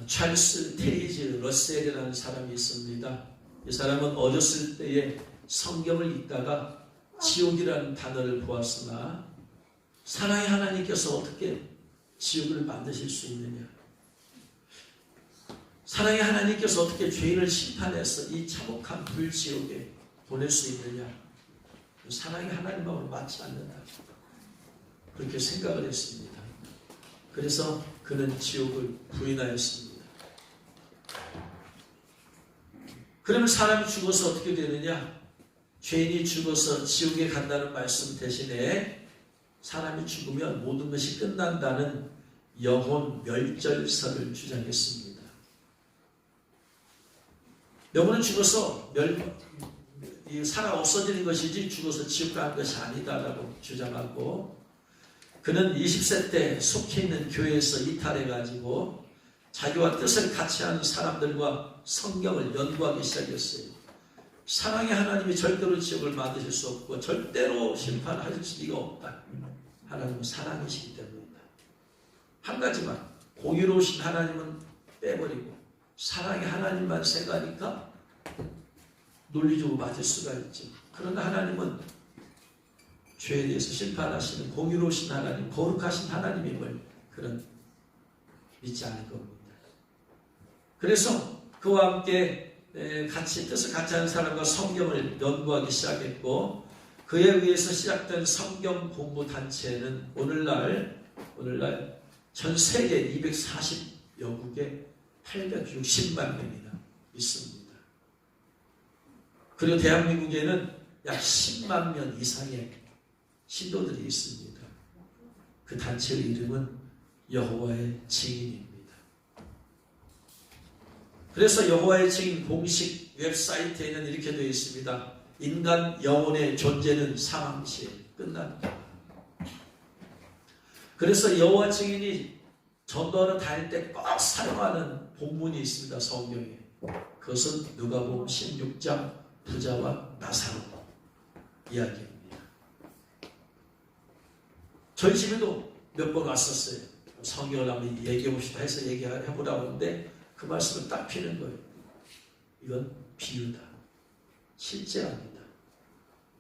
찰스 테이지 러셀이라는 사람이 있습니다. 이 사람은 어렸을 때에 성경을 읽다가 지옥이라는 단어를 보았으나 사랑의 하나님께서 어떻게 지옥을 만드실 수 있느냐, 사랑의 하나님께서 어떻게 죄인을 심판해서 이 참혹한 불지옥에 보낼 수 있느냐, 사랑의 하나님하고 맞지 않는다, 그렇게 생각을 했습니다. 그래서 그는 지옥을 부인하였습니다. 그러면 사람이 죽어서 어떻게 되느냐? 죄인이 죽어서 지옥에 간다는 말씀 대신에 사람이 죽으면 모든 것이 끝난다는 영혼 멸절설을 주장했습니다. 영혼은 죽어서 살아 없어지는 것이지 죽어서 지옥 가는 것이 아니다라고 주장하고, 그는 20세 때 속해 있는 교회에서 이탈해가지고 자기와 뜻을 같이 하는 사람들과 성경을 연구하기 시작했어요. 사랑의 하나님이 절대로 지옥을 만드실 수 없고 절대로 심판하실 리가 없다. 하나님은 사랑이시기 때문이다. 한 가지만, 공의로우신 하나님은 빼버리고 사랑의 하나님만 생각하니까 논리적으로 맞을 수가 있죠. 그러나 하나님은 죄에 대해서 심판하시는 공의로우신 하나님, 거룩하신 하나님임을 그는 믿지 않을 겁니다. 그래서 그와 함께 뜻을 같이 하는 사람과 성경을 연구하기 시작했고, 그에 의해서 시작된 성경 공부 단체는 오늘날 전 세계 240여 국에 860만 명이나 있습니다. 그리고 대한민국에는 약 10만 명 이상의 신도들이 있습니다. 그 단체의 이름은 여호와의 증인입니다. 그래서 여호와의 증인 공식 웹사이트에는 이렇게 되어 있습니다. 인간 영혼의 존재는 사망시에 끝난다. 그래서 여호와 증인이 전도하러 다닐 때 꼭 사용하는 본문이 있습니다. 성경에. 그것은 누가복음 16장 부자와 나사로 이야기입니다. 저희 집에도 몇 번 왔었어요. 성경을 한번 얘기해봅시다 해서 얘기해보라고 하는데 그 말씀을 딱 피는 거예요. 이건 비유다. 실제 아니다.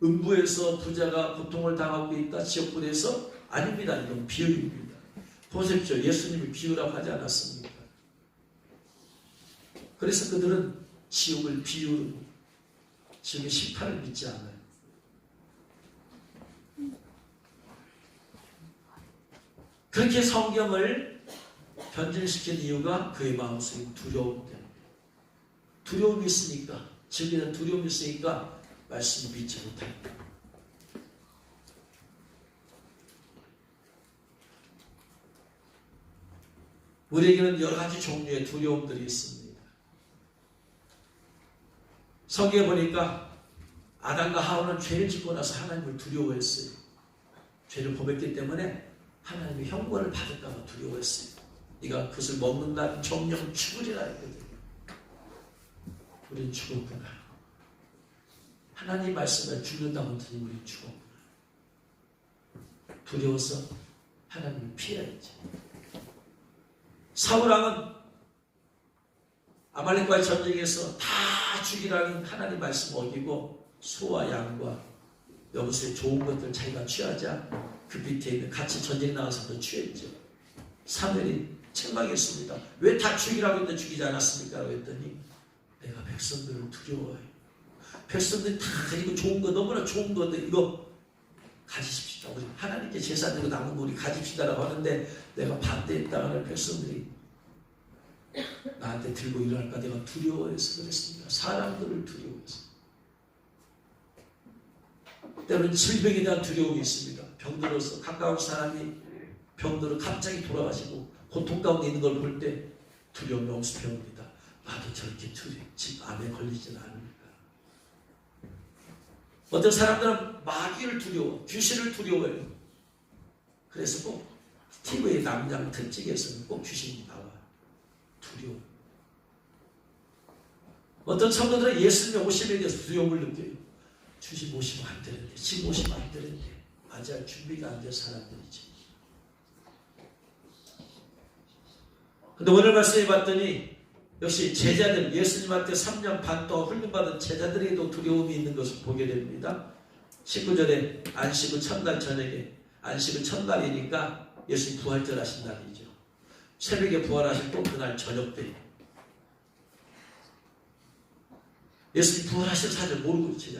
음부에서 부자가 고통을 당하고 있다. 지옥불에서 아닙니다. 이건 비유입니다. 보십시오. 예수님이 비유라고 하지 않았습니까? 그래서 그들은 지옥을 비유로, 지옥의 심판을 믿지 않아요. 그렇게 성경을 변질시킨 이유가 그의 마음속에 두려움 때문에. 두려움이 있으니까, 진리는 두려움이 있으니까 말씀을 믿지 못합니다. 우리에게는 여러 가지 종류의 두려움들이 있습니다. 성경에 보니까 아담과 하와는 죄를 짓고 나서 하나님을 두려워했어요. 죄를 범했기 때문에 하나님의 형벌을 받을까 봐 두려워했어요. 네가 그것을 먹는다면 정령 죽으리라 했거든요. 우린 죽었구나. 하나님 말씀에 죽는다고 하더니 우린 죽었구나. 두려워서 하나님을 피해야지. 사울왕은 아말렉과의 전쟁에서 다 죽이라는 하나님 말씀 어기고 소와 양과 여기서의 좋은 것들 자기가 취하자 그 밑에 있는 같이 전쟁 나가서도 취했죠. 사무엘이 책망했습니다. 왜 다 죽이라고 했는데 죽이지 않았습니까? 라고 했더니 내가 백성들을 두려워해. 백성들이 다 이거 좋은 거, 너무나 좋은 건데 이거 가지십시다. 우리 하나님께 제사 드리고 남은 거 우리 가집시다라고 하는데 내가 반대했다가는 백성들이 나한테 들고 일어날까 내가 두려워해서 그랬습니다. 사람들을 두려워해서. 때로는 질병에 대한 두려움이 있습니다. 병들어서 가까운 사람이 병들어 갑자기 돌아가시고 고통 가운데 있는 걸 볼 때 두려움이 엄습해옵니다. 나도 저렇게 집 암에 걸리지는 않을까. 어떤 사람들은 마귀를 두려워, 귀신을 두려워해요. 그래서 꼭 TV의 남양 특집에서는 꼭 귀신이 나와. 두려워. 어떤 성도들은 예수님의 오심에 대해서 두려움을 느껴요. 주님 오시면 안 되는데, 지금 오시면 안 되는데, 맞아요. 준비가 안 된 사람들이지. 근데 오늘 말씀해 봤더니 역시 제자들, 예수님한테 3년 반 동안 훈련받은 제자들에게도 두려움이 있는 것을 보게 됩니다. 19절에 안식 후 첫날 저녁에, 안식 후 첫날이니까 예수님 부활절 하신 날이죠. 새벽에 부활하신 또 그날 저녁 때 예수님 부활하신 사실 모르고 제자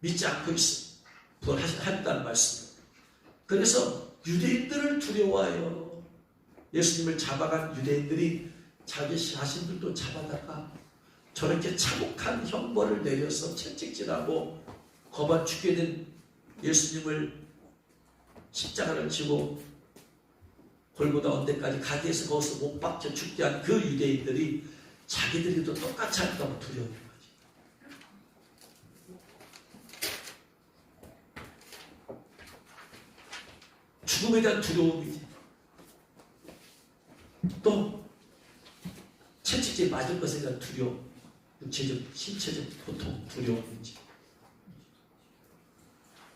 믿지 않고 있어요. 부활하셨다는 말씀. 그래서 유대인들을 두려워하여 예수님을 잡아간 유대인들이 자기 자신들도 잡아다가 저렇게 참혹한 형벌을 내려서 채찍질하고 거반 죽게 된 예수님을 십자가를 지고 골고다 언대까지 가디에서 거기서 못 박혀 죽게 한 그 유대인들이 자기들이도 똑같이 할까 봐 두려운 거지. 죽음에 대한 두려움이지. 또 채찍질 맞을 것에 대한 두려움, 육체적, 신체적 고통, 두려움이지.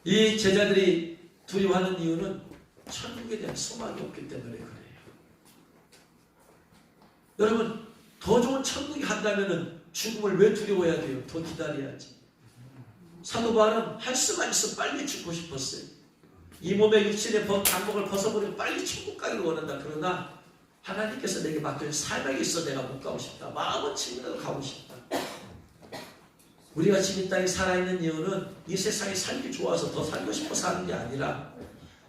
이 제자들이 두려워하는 이유는 천국에 대한 소망이 없기 때문에 그래요. 여러분, 더 좋은 천국이 간다면 죽음을 왜 두려워해야 돼요? 더 기다려야지. 사도 바울은 할 수만 있어 빨리 죽고 싶었어요. 이 몸의 육신의 장복을 벗어버리고 빨리 천국 가기를 원한다. 그러나 하나님께서 내게 맡겨진 사명이 있어 내가 못 가고 싶다. 마음은 지금이라도 가고 싶다. 우리가 지금 이 땅에 살아있는 이유는 이 세상에 살기 좋아서 더 살고 싶어 사는 게 아니라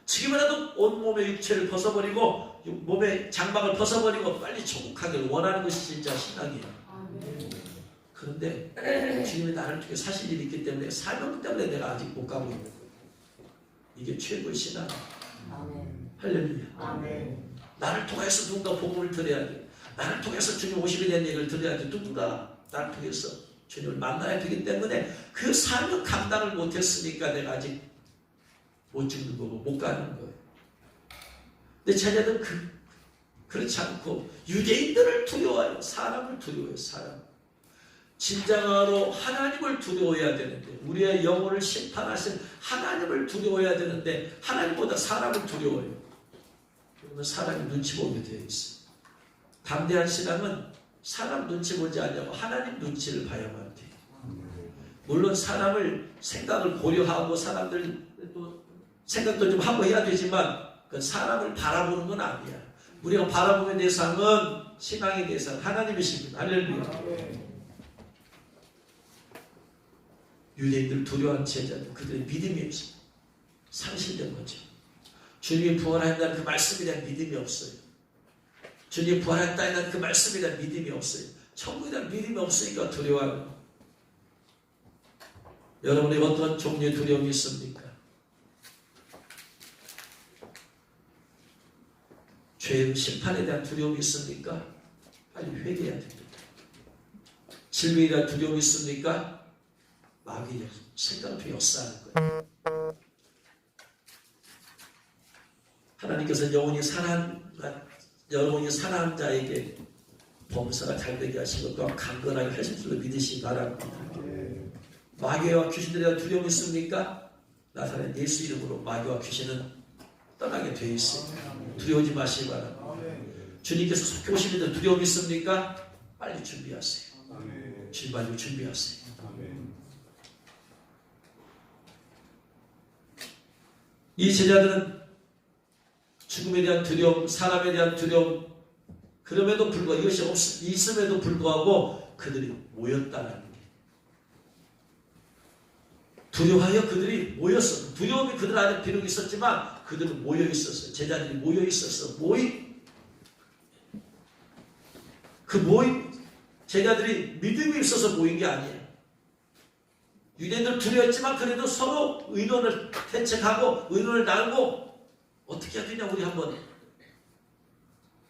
지금이라도 온몸의 육체를 벗어버리고 몸의 장막을 벗어버리고 빨리 천국 가기를 원하는 것이 진짜 신앙이에요. 그런데 주님이 나를 통해 사실 일이 있기 때문에 사명 때문에 내가 아직 못 가고 있는 거예요. 이게 최고의 신앙. 할렐루야. 아멘. 나를 통해서 누군가 복음을 들어야 돼. 나를 통해서 주님 오시게 된 얘기를 들어야 돼. 누군가 나를 통해서 주님을 만나야 되기 때문에 그 사명 감당을 못했으니까 내가 아직 못 죽는 거고 못 가는 거예요. 근데 제자들은 그렇지 않고 유대인들을 두려워해요. 사람을 두려워해요. 사람. 진정으로 하나님을 두려워해야 되는데 우리의 영혼을 심판하신 하나님을 두려워해야 되는데 하나님보다 사람을 두려워해요. 그러면 사람이 눈치 보게 되어 있어요. 담대한 신앙은 사람 눈치 보지 않냐고 하나님 눈치를 봐야만 돼요. 물론 사람을 생각을 고려하고 사람들 생각도 좀 하고 해야 되지만 그 사람을 바라보는 건 아니야. 우리가 바라보는 대상은 신앙의 대상 하나님이십니다. 할렐루야. 유대인들 두려워하는 제자들 그들의 믿음이 없어요. 상실된 거죠. 주님이 부활한다는 그 말씀에 대한 믿음이 없어요. 주님이 부활했다는 그 말씀에 대한 믿음이 없어요. 천국에 대한 믿음이 없으니까 두려워하는 거예요. 여러분의 어떤 종류의 두려움이 있습니까? 죄의 심판에 대한 두려움이 있습니까? 빨리 회개해야 됩니다. 질병에 대한 두려움이 있습니까? 마귀의 생각을 역사하는 거예요. 하나님께서 영원히 살아난 자에게 범사가 잘되게 하시고 또한 강건하게 하실 줄로 믿으시기 바랍니다. 마귀와 귀신들에 대한 두려움이 있습니까? 나사렛 예수 이름으로 마귀와 귀신은 떠나게 되어 있습니다. 두려워하지 마시기 바랍니다. 주님께서 속히 오시는 두려움이 있습니까? 빨리 준비하세요. 주님 빨리 준비하세요. 이 제자들은 죽음에 대한 두려움, 사람에 대한 두려움, 그럼에도 불구하고 이것이 있음에도 불구하고 그들이 모였다는 게 두려워하여 그들이 모였어. 두려움이 그들 안에 비록 있었지만 그들은 모여 있었어요. 제자들이 모여 있었어. 모인 제자들이 믿음이 있어서 모인 게 아니에요. 유대인들 두려웠지만 그래도 서로 의논을 대책하고 의논을 나누고 어떻게 해야 되냐 우리 한번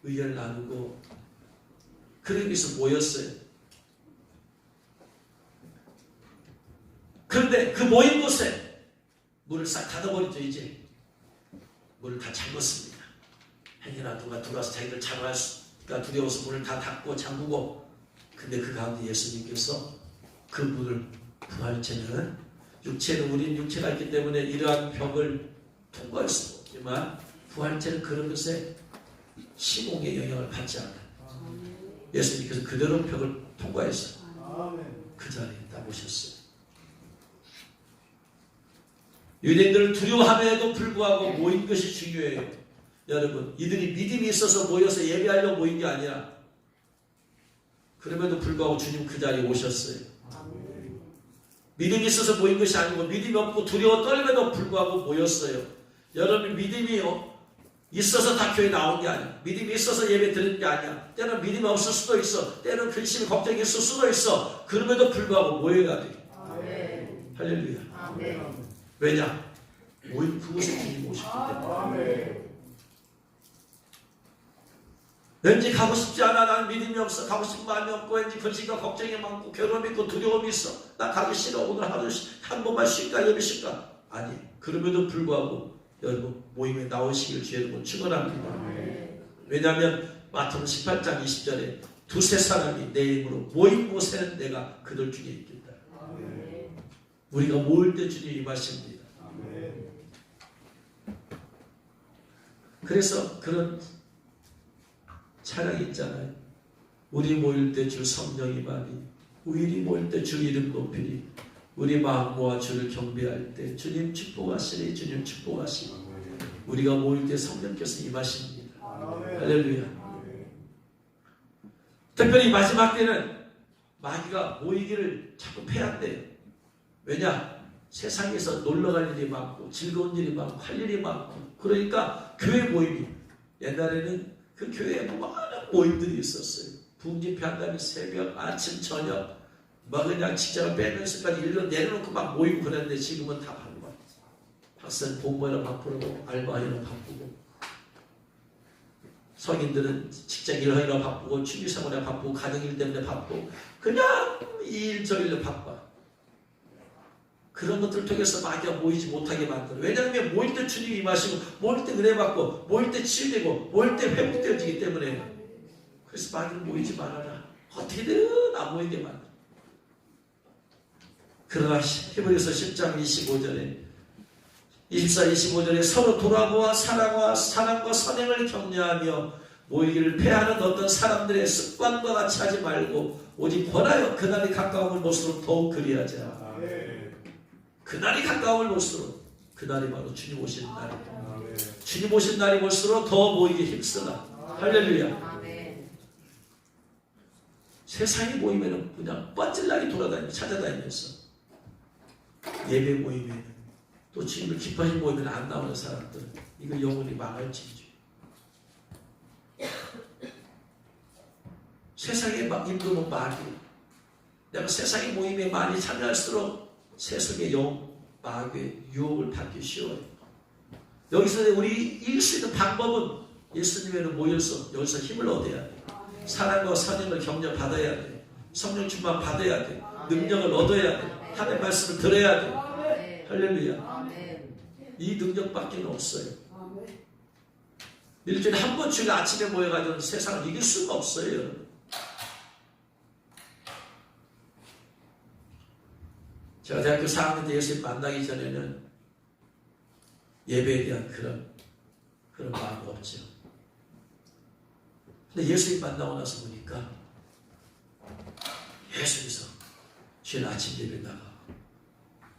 의견을 나누고 그러기 위해서 모였어요. 그런데 그 모인 곳에 문을 싹 닫아버리죠. 이제 문을 다 잠궜습니다. 행여나 누가 들어와서 자기들 잡아갈까 두려워서 문을 다 닫고 잠그고 근데 그 가운데 예수님께서 그 문을 부활체는 육체는 우리는 육체가 있기 때문에 이러한 벽을 통과할 수 없지만 부활체는 그런 것에 시공의 영향을 받지 않아요. 예수님께서 그대로 벽을 통과해서 그 자리에 딱 오셨어요. 유대인들을 두려워함에도 불구하고 모인 것이 중요해요. 여러분, 이들이 믿음이 있어서 모여서 예배하려고 모인 게 아니라 그럼에도 불구하고 주님 그 자리에 오셨어요. 믿음이 있어서 모인 것이 아니고 믿음이 없고 두려워 떨면도 불구하고 모였어요. 여러분, 믿음이 있어서 다 교회 나온 게 아니야. 믿음이 있어서 예배 드리는 게 아니야. 때는 믿음이 없을 수도 있어. 때는 근심이 걱정이 있을 수도 있어. 그럼에도 불구하고 모여야 돼. 할렐루야. 왜냐? 모인 그곳에 주님 오셨기 때문에. 왠지 가고 싶지 않아. 나는 믿음이 없어. 가고 싶은 마음이 없고 왠지 근심과 걱정이 많고 괴로움이 있고 두려움이 있어. 나 가기 싫어. 오늘 하루 한 번만 쉴까? 예배 쉴까? 아니, 그럼에도 불구하고 여러분 모임에 나오시길 주의 이름으로 축원합니다. 왜냐하면 마태복음 18장 20절에 두세 사람이 내 이름으로 모인 곳에는 내가 그들 중에 있겠다. 우리가 모일 때 주님이 임하십니다. 그래서 그런 찬양이 있잖아요. 우리 모일 때 주 성령이 많이, 우리 모일 때 주 이름 높이리, 우리 마음 모아 주를 경배할 때 주님 축복하시니, 주님 축복하시니. 우리가 모일 때 성령께서 임하십니다. 할렐루야. 특별히 마지막 때는 마귀가 모이기를 자꾸 패한대요. 왜냐? 세상에서 놀러갈 일이 많고 즐거운 일이 많고 할 일이 많고, 그러니까 교회 모임이, 옛날에는 그 교회에 많은 모임들이 있었어요. 부흥집회 한다면 새벽, 아침, 저녁 막 그냥 직장을 빼면서까지 일로 내려놓고 막 모이고 그랬는데 지금은 다 바쁘고, 박사는 공부하러 바쁘고 알바하러 바쁘고, 성인들은 직장 일하느라 바쁘고 취미생활에 바쁘고 가정일 때문에 바쁘고 그냥 이 일 저 일로 바빠. 그런 것들을 통해서 마귀가 모이지 못하게 만들어. 왜냐하면 모일 때 주님이 임하시고 모일 때 은혜 받고 모일 때 치유되고 모일 때 회복되어지기 때문에. 그래서 마귀는 모이지 말아라. 어떻게든 안 모이게 만들어. 그러나 히브리서 10장 25절에 24, 25절에 서로 돌아보아 사랑과 선행을 격려하며 모이기를 패하는 어떤 사람들의 습관과 같이 하지 말고 오직 권하여 그날이 가까움을 볼수록 더욱 그리하자. 그날이 가까움을 볼수록, 그날이 바로 주님 오시는 날입니다. 주님 오신 날이 볼수록 더 모이기 힘쓰다. 할렐루야. 세상에 모이면 그냥 뻔질나게 돌아다니며 찾아다니면서, 예배 모임에는 또 주님을 기뻐하는 모임에는 안 나오는 사람들은 이거 영혼이 망할지죠. 세상에 임금은 마귀. 내가 세상의 모임에 많이 참여할수록 세상의 마귀의 유혹을 받기 쉬워요. 여기서 우리 이길 수 있는 방법은 예수님에는 모여서 여기서 힘을 얻어야 돼. 사랑과 선행을 격려 받아야 돼. 성령 충만 받아야 돼. 능력을 얻어야 돼. 하나님의 말씀을 들어야 돼. 할렐루야. 이 능력밖에 없어요. 일주일에 한 번씩 아침에 모여가지고 세상을 이길 수가 없어요. 제가 대학교 4학년 때 예수님 만나기 전에는 예배에 대한 그런 마음이 없죠. 근데 예수님 만나고 나서 보니까 예수님께서 주일 아침 예배 나가.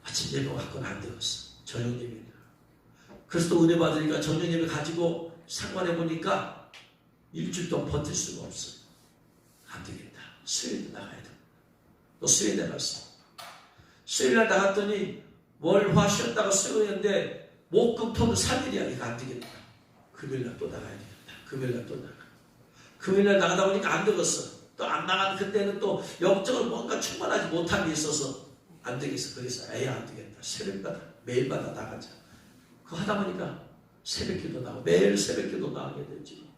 아침 예배 갖고는 안 되었어. 저녁 예배다. 그래서 또 은혜 받으니까 저녁 예배 가지고 상관해 보니까 일주일 동안 버틸 수가 없어요. 안 되겠다. 수요일에 나가야 돼. 또 수요일에 나갔어. 수요일날 나갔더니 월, 화 쉬었다가 수요일인데 목, 금, 토는 3일이야. 이거 안 되겠다. 금요일날 또 나가야 되겠다. 금요일날 또 나가. 금요일날 나가다 보니까 안 되겠어. 또 안 나간 그때는 또 영적으로 뭔가 충만하지 못한 게 있어서 안 되겠어. 그래서 에이 안 되겠다. 새벽마다 매일마다 나가자. 그거 하다 보니까 새벽기도 나가고 매일 새벽기도 나가게 되지.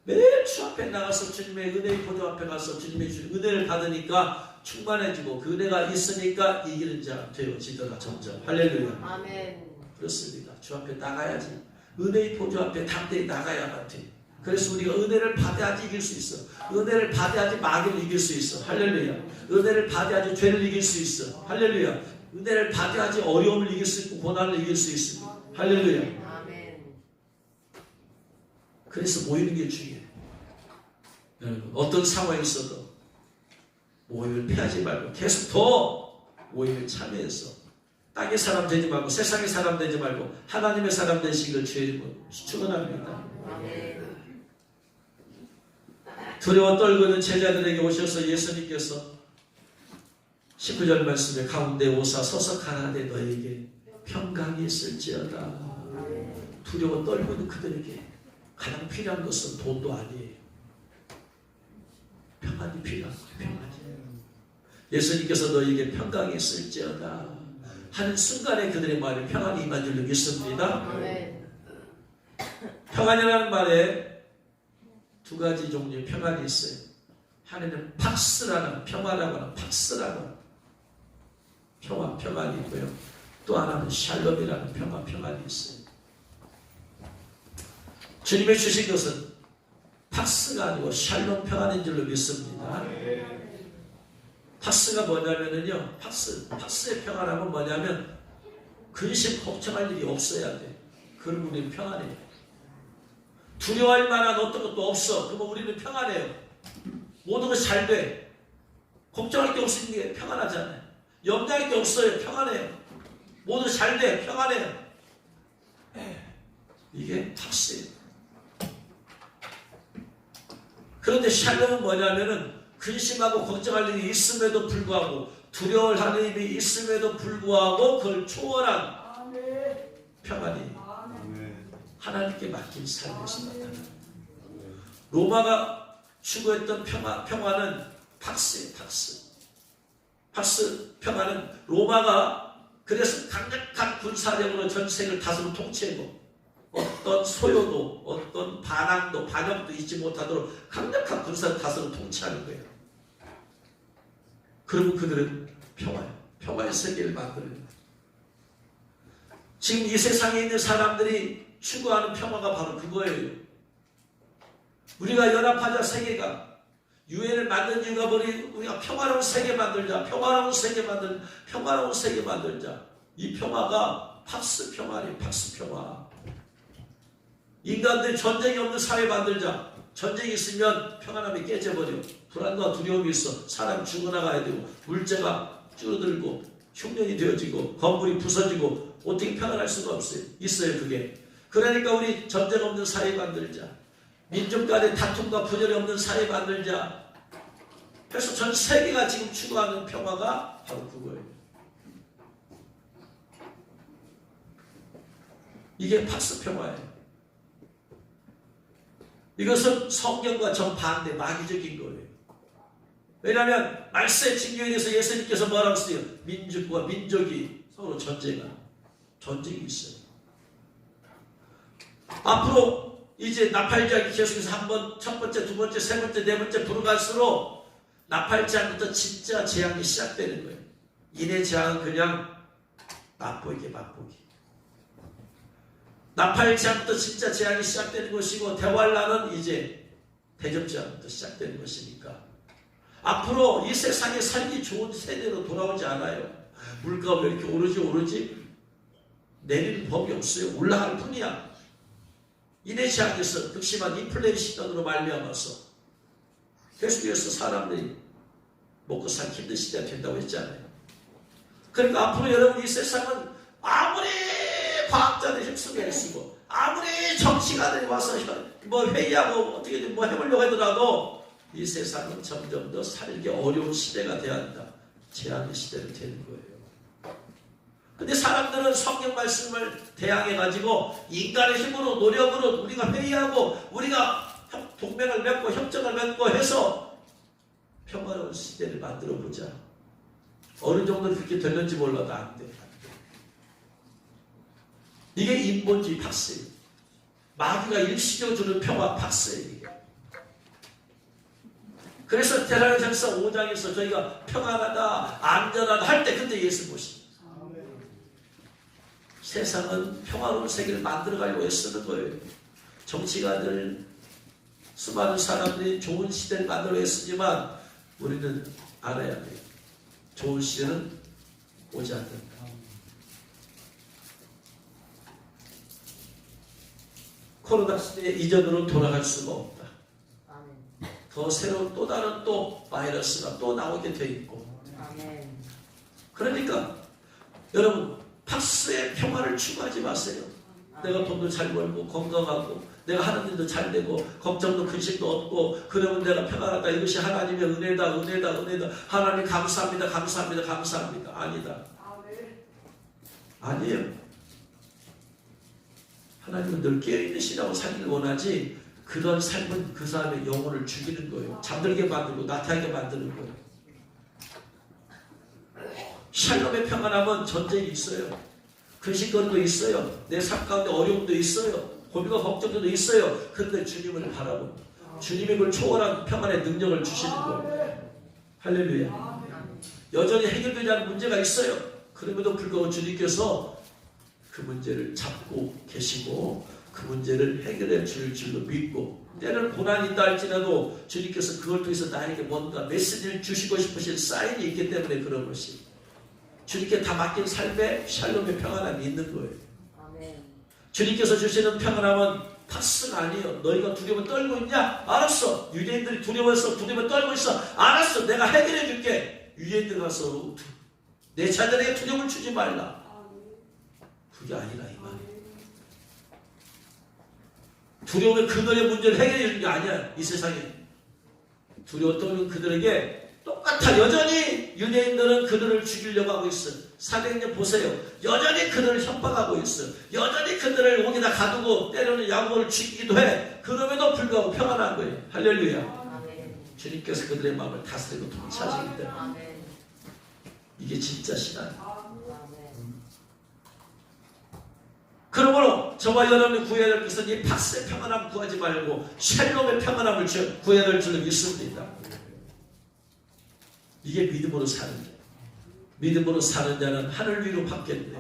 매일 주 앞에 나가서 주님의 은혜의 보좌 앞에 가서 주님의 은혜를 받으니까 충만해지고 그 은혜가 있으니까 이기는 자 되어지더라. 점점. 할렐루야. 아멘. 그렇습니다. 주 앞에 나가야지. 은혜의 보좌 앞에 담대히 나가야만 돼. 그래서 우리가 은혜를 받아야지 이길 수 있어. 은혜를 받아야지 마귀를 이길 수 있어. 할렐루야. 은혜를 받아야지 죄를 이길 수 있어. 할렐루야. 은혜를 받아야지 어려움을 이길 수 있고 고난을 이길 수 있어. 할렐루야. 아멘. 그래서 모이는 게 중요해. 여러분 어떤 상황이 있어도 오해를 피하지 말고 계속 더 오해를 참여해서 땅의 사람 되지 말고 세상의 사람 되지 말고 하나님의 사람 되시기를 주의 이름으로 축원합니다. 두려워 떨고는 제자들에게 오셔서 예수님께서 19절 말씀에 가운데 오사 서서 가라되 너에게 평강이 있을지어다. 두려워 떨고는 그들에게 가장 필요한 것은 돈도 아니에요. 평안이 필요한 거예요. 평안이. 예수님께서 너에게 평강이 있을지어다 하는 순간에 그들의 마음에 평안이 임한 줄로 믿습니다. 평안이라는 말에 두 가지 종류의 평안이 있어요. 하나는 팍스라는 평화라고 하는 팍스라는 평안이 있고요. 또 하나는 샬롬이라는 평안이 있어요. 주님이 주신 것은 팍스가 아니고 샬롬 평안인 줄로 믿습니다. 팍스가 뭐냐면요. 팍스의 평안함은 뭐냐면 근심 걱정할 일이 없어야 돼. 그럼 우리는 평안해요. 두려워할 만한 어떤 것도 없어. 그러면 우리는 평안해요. 모든 것이 잘 돼. 걱정할 게 없으니 게 평안하잖아요. 염려할 게 없어요. 평안해요. 모든 것이 잘 돼. 평안해요. 이게 팍스예요. 그런데 샬롬은 뭐냐면은 근심하고 걱정할 일이 있음에도 불구하고 두려워하는 일이 있음에도 불구하고 그걸 초월한 평안이 하나님께 맡긴 삶에서 나타나는 로마가 추구했던 평화는 팍스예요. 팍스 평화는 로마가 그래서 강력한 군사력으로 전 세계를 다스리고 통치하고 어떤 소요도 어떤 반항도 반역도 잊지 못하도록 강력한 군사를 다스리고 통치하는 거예요. 그러면 그들은 평화의 세계를 만들어요. 지금 이 세상에 있는 사람들이 추구하는 평화가 바로 그거예요. 우리가 연합하자 세계가 유엔을 만든 이유가 우리가 평화로운 세계 만들자. 평화로운 세계 만들자. 이 평화가 팍스 평화예요. 팍스 평화. 인간들이 전쟁이 없는 사회 만들자. 전쟁이 있으면 평안함이 깨져버려. 불안과 두려움이 있어. 사람이 죽어나가야 되고 물자가 줄어들고 흉년이 되어지고 건물이 부서지고 어떻게 평안할 수가 없어요. 있어요 그게. 그러니까 우리 전쟁 없는 사회 만들자. 민족 간의 다툼과 분열이 없는 사회 만들자. 그래서 전 세계가 지금 추구하는 평화가 바로 그거예요. 이게 팍스 평화예요. 이것은 성경과 정반대 마귀적인 거예요. 왜냐하면 말세의 징조에 대해서 예수님께서 뭐라고 했어요? 민족과 민족이 서로 전쟁이 있어요. 앞으로 이제 나팔자기 계속해서 한번 첫 번째, 두 번째, 세 번째, 네 번째 불어갈수록 나팔자부터 진짜 재앙이 시작되는 거예요. 인의 재앙은 그냥 맛보기. 나팔자부터 진짜 재앙이 시작되는 것이고 대환란은 이제 대접자부터 시작되는 것이니까 앞으로 이 세상에 살기 좋은 세대로 돌아오지 않아요. 물가가 왜 이렇게 오르지 내리는 법이 없어요. 올라갈 뿐이야. 인의 재앙에서 극심한 인플레이션으로 말미암아서 계속해서 사람들이 먹고 살기 힘든 시대가 된다고 했잖아요. 그러니까 앞으로 여러분 이 세상은 아무리 과학자들이 힘쓰게 쓰고 아무리 정치가들이 와서 뭐 회의하고 어떻게 뭐 해보려고 하더라도 이 세상은 점점 더 살기 어려운 시대가 돼야 한다. 재앙의 시대로 되는 거예요. 근데 사람들은 성경 말씀을 대항해가지고 인간의 힘으로 노력으로 우리가 회의하고 우리가 동맹을 맺고 협정을 맺고 해서 평화로운 시대를 만들어보자. 어느 정도 그렇게 되는지 몰라도 안 돼. 이게 인본주의 팍스예요. 마귀가 일시적으로 주는 평화 팍스예요. 그래서 대사전서 5장에서 저희가 평안하다 안전하다 할 때 그때 예수 보십니다. 세상은 평화로운 세계를 만들어가려고 애쓰는 거예요. 정치가들 수많은 사람들이 좋은 시대를 만들어 애쓰지만 우리는 알아야 돼요. 좋은 시대는 오지 않는다. 코로나 시대 이전으로 돌아갈 수가 없다. 더 새로운 또 다른 또 바이러스가 또 나오게 돼 있고. 그러니까 여러분 팍스의 평화를 추구하지 마세요. 내가 돈도 잘 벌고 건강하고 내가 하는 일도 잘 되고 걱정도 근심도 없고 그러면 내가 평안하다. 이것이 하나님의 은혜다. 하나님 감사합니다. 아니다. 아니에요. 하나님은 늘 깨어있는 신하고 살기를 원하지 그런 삶은 그 사람의 영혼을 죽이는 거예요. 잠들게 만들고 나태하게 만드는 거예요. 샬롬의 평안함은 전쟁이 있어요. 근심거리도 있어요. 내 삶 가운데 어려움도 있어요. 고민과 걱정도 있어요. 그런데 주님을 바라봅니다. 주님이 그걸 초월한 평안의 능력을 주시는 거예요. 할렐루야. 여전히 해결되지 않은 문제가 있어요. 그럼에도 불구하고 주님께서 그 문제를 잡고 계시고 그 문제를 해결해 줄 줄로 믿고 때로는 고난이 있다 할지라도 주님께서 그걸 통해서 나에게 뭔가 메시지를 주시고 싶으신 사인이 있기 때문에 그런 것이 주님께 다 맡긴 삶에 샬롬의 평안함이 있는 거예요. 주님께서 주시는 평안함은 팍스가 아니에요. 너희가 두려움을 떨고 있냐? 알았어. 유대인들이 두려움을 떨고 있어. 알았어. 내가 해결해 줄게. 유대인들 가서 내 자녀에게 두려움을 주지 말라. 그게 아니라 이 말이에요. 두려움의 그들의 문제를 해결해 주는 게 아니야. 이 세상에 두려워 떨는 그들에게 똑같아. 여전히 유대인들은 그들을 죽이려고 하고 있어요. 400년 보세요. 여전히 그들을 협박하고 있어요. 여전히 그들을 옥에다 가두고 때로는 양모를 죽이기도 해. 그럼에도 불구하고 평안한 거예요. 할렐루야. 주님께서 그들의 마음을 다스리고 통치하시기 때문에 이게 진짜 신앙이에요. 그러므로 저와 여러분이 구해야 될 것은 이 팍스의 평안함 구하지 말고 샬롬의 평안함을 구해야 될 줄로 믿습니다. 이게 믿음으로 사는 자. 믿음으로 사는 자는 하늘 위로 받겠네.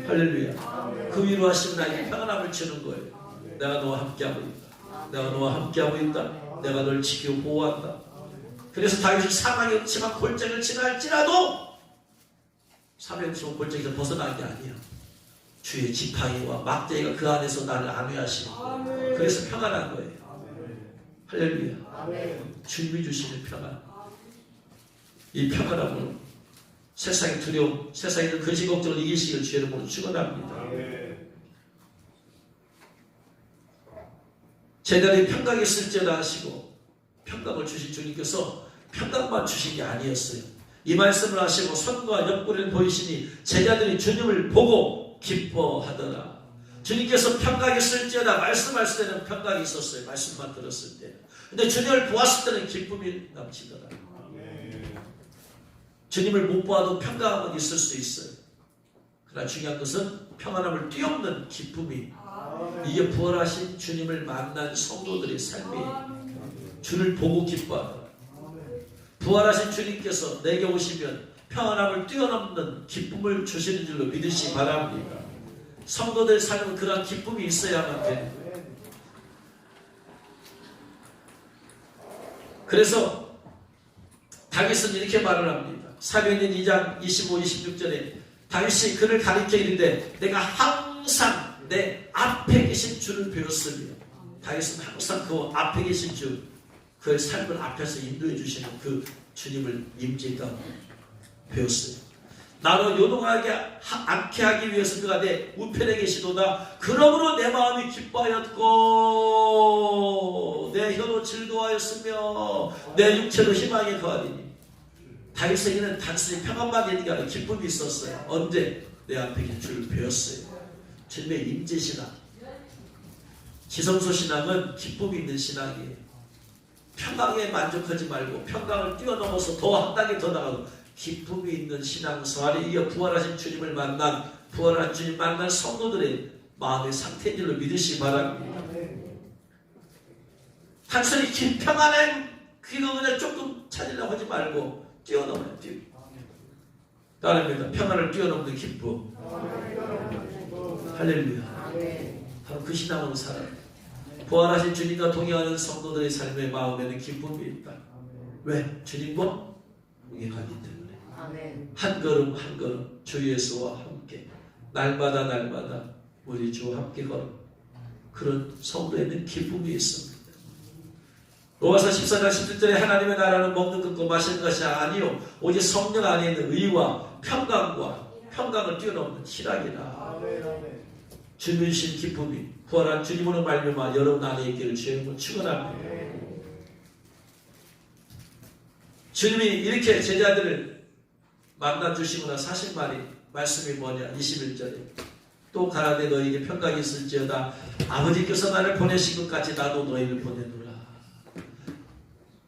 할렐루야. 그 위로 하시면 나에게 평안함을 주는 거예요. 내가 너와 함께하고 있다. 내가 너와 함께하고 있다. 내가 널 지키고 보호한다. 그래서 다윗이 사망이 없지만 골짜기를 지날지라도 사망이 없지만 골짜기에서 벗어난 게 아니야. 주의 지팡이와 막대기가 그 안에서 나를 안위하시는 거예요. 그래서 평안한 거예요. 할렐루야. 주님이 주시는 평안. 이 평안함으로 세상의 두려움, 세상에 있는 근심 걱정을 이기시길 주의 이름으로 축원합니다. 제자들이 평강이 있을지어다 하시고 평강을 주신 주님께서 평강만 주신 게 아니었어요. 이 말씀을 하시고 손과 옆구리를 보이시니 제자들이 주님을 보고 기뻐하더라. 주님께서 평강이 있을지어다 말씀하실 때는 평강이 있었어요. 말씀만 들었을 때. 근데 주님을 보았을 때는 기쁨이 넘치더라. 주님을 못 보아도 평강함은 있을 수 있어요. 그러나 중요한 것은 평안함을 뛰어넘는 기쁨이 이게 부활하신 주님을 만난 성도들의 삶이에요. 주를 보고 기뻐하더라. 부활하신 주님께서 내게 오시면 평안함을 뛰어넘는 기쁨을 주시는 줄로 믿으시기 바랍니다. 성도들 삶은 그러한 기쁨이 있어야만 됩니다. 그래서 다윗은 이렇게 말을 합니다. 사도행전 2장 25, 26절에 다윗이 그를 가리켜 이르되 내가 항상 내 앞에 계신 주를 배웠으며 다윗은 항상 그 앞에 계신 주 그의 삶을 앞에서 인도해 주시는 그 주님을 임재가 배웠어요. 나로 요동하게 않게 하기 위해서 그가 내 우편에 계시도다. 그러므로 내 마음이 기뻐하였고 내 혀도 즐거워하였으며 내 육체도 희망에 거하리니. 다윗에게는 단순히 평안만 있는 게 아니라 기쁨이 있었어요. 언제? 내 앞에 계신 주를 배웠어요. 주님의 임재신앙. 지성소 신앙은 기쁨이 있는 신앙이에요. 평강에 만족하지 말고 평강을 뛰어넘어서 더 한 단계 더 나가고 기쁨이 있는 신앙생활에 이어 부활하신 주님을 만난 부활한 주님 만난 성도들의 마음의 상태인 줄로 믿으시기 바랍니다. 단순히 평안한 그거 그냥 조금 찾으려고 하지 말고 뛰어넘어요. 따릅니다. 평안을 뛰어넘는 기쁨. 할렐루야. 바로 그 신앙으로 살아요. 부활하신 주님과 동행하는 성도들의 삶의 마음에는 기쁨이 있다. 왜? 주님과 동행하기 때문에. 한 걸음 한 걸음 주 예수와 함께 날마다 날마다 우리 주와 함께 걸음. 그런 성도에는 기쁨이 있습니다. 로마서 14장 17절에 하나님의 나라는 먹는 것과 마시는 것이 아니요 오직 성령 안에 있는 의와 평강을 뛰어넘는 희락이라. 주님이신 기쁨이 부활한 주님으로 말미암아 여러분 안에 있기를 주님을 축원합니다. 주님이 이렇게 제자들을 만나주시구나. 사실 말씀이 뭐냐. 21절에 또 가라되 너희에게 평강이 있을지어다 아버지께서 나를 보내신 것 같이 나도 너희를 보내노라.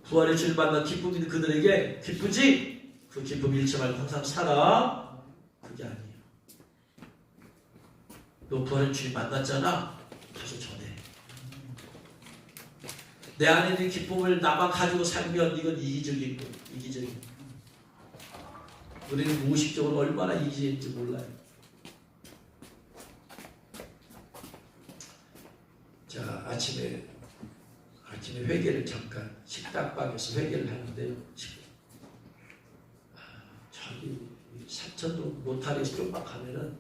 부활의 주를 만난 기쁨이 그들에게 기쁘지? 그 기쁨이 잃지 말고 항상 살아. 그게 아니에요. 너 부활의 주를 만났잖아. 가서 전해. 내 안에 있는 기쁨을 나만 가지고 살면 이건 이기적인 거예요. 이기적인 거예요. 우리는 무의식적으로 얼마나 이기적인지 몰라요. 자, 아침에 회개를 잠깐 식당방에서 회개를 하는데요. 저기 사천동 노타리에서 좀만 가면은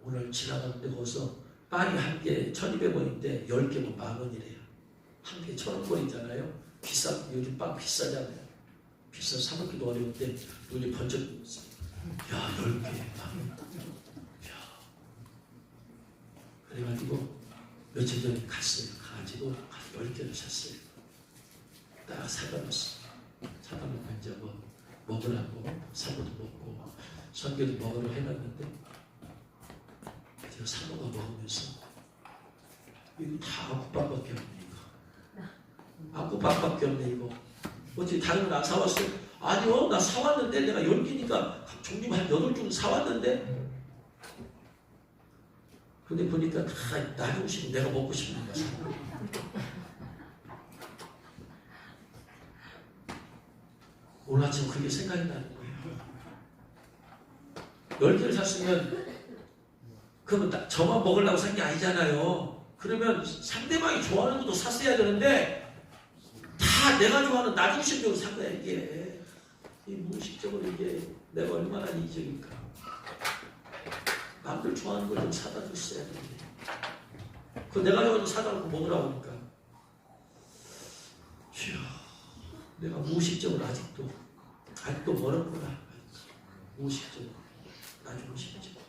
오늘 지나갔는데 거기서 빵이 한 개 1,200원인데 10개면 10,000원이래요. 한 개 1,000원이잖아요. 요즘 빵 비싸잖아요. 비싸서 사 먹기도 어려운데 눈이 번쩍 뜨면서 야 10개 빵. 야. 그래가지고 며칠 전에 갔어요. 가지고 10개를 샀어요. 딱 사다 놨어. 사다 놓고 이제 뭐 먹으라고 사고도 먹고 선교도 먹으러 해놨는데 제가 사모가 먹으면서 이거 다 아구빵밖에 없네 이거. 아구빵밖에 없네 이거. 어떻게 다른 건 안 사왔어요? 아니요 나 사왔는데 내가 10개니까 종류 한 8종 사왔는데 근데 보니까 다 나중에 싶은 내가 먹고 싶은 거야. 오늘 아침 그게 생각이 나는 거예요. 10개를 샀으면 그러면 저만 먹으려고 산 게 아니잖아요. 그러면 상대방이 좋아하는 것도 샀어야 되는데 다 내가 좋아하는 나 중심적으로 산 거야 이게. 이 무의식적으로 이게 내가 얼마나 이기적일까. 남들 좋아하는 걸 좀 사다 줬어야 되는데 그 내가 좋아하는 거 사다 놓고 먹으라고 하니까 휴, 내가 무의식적으로 아직도 멀었구나. 무의식적으로 나 중심적으로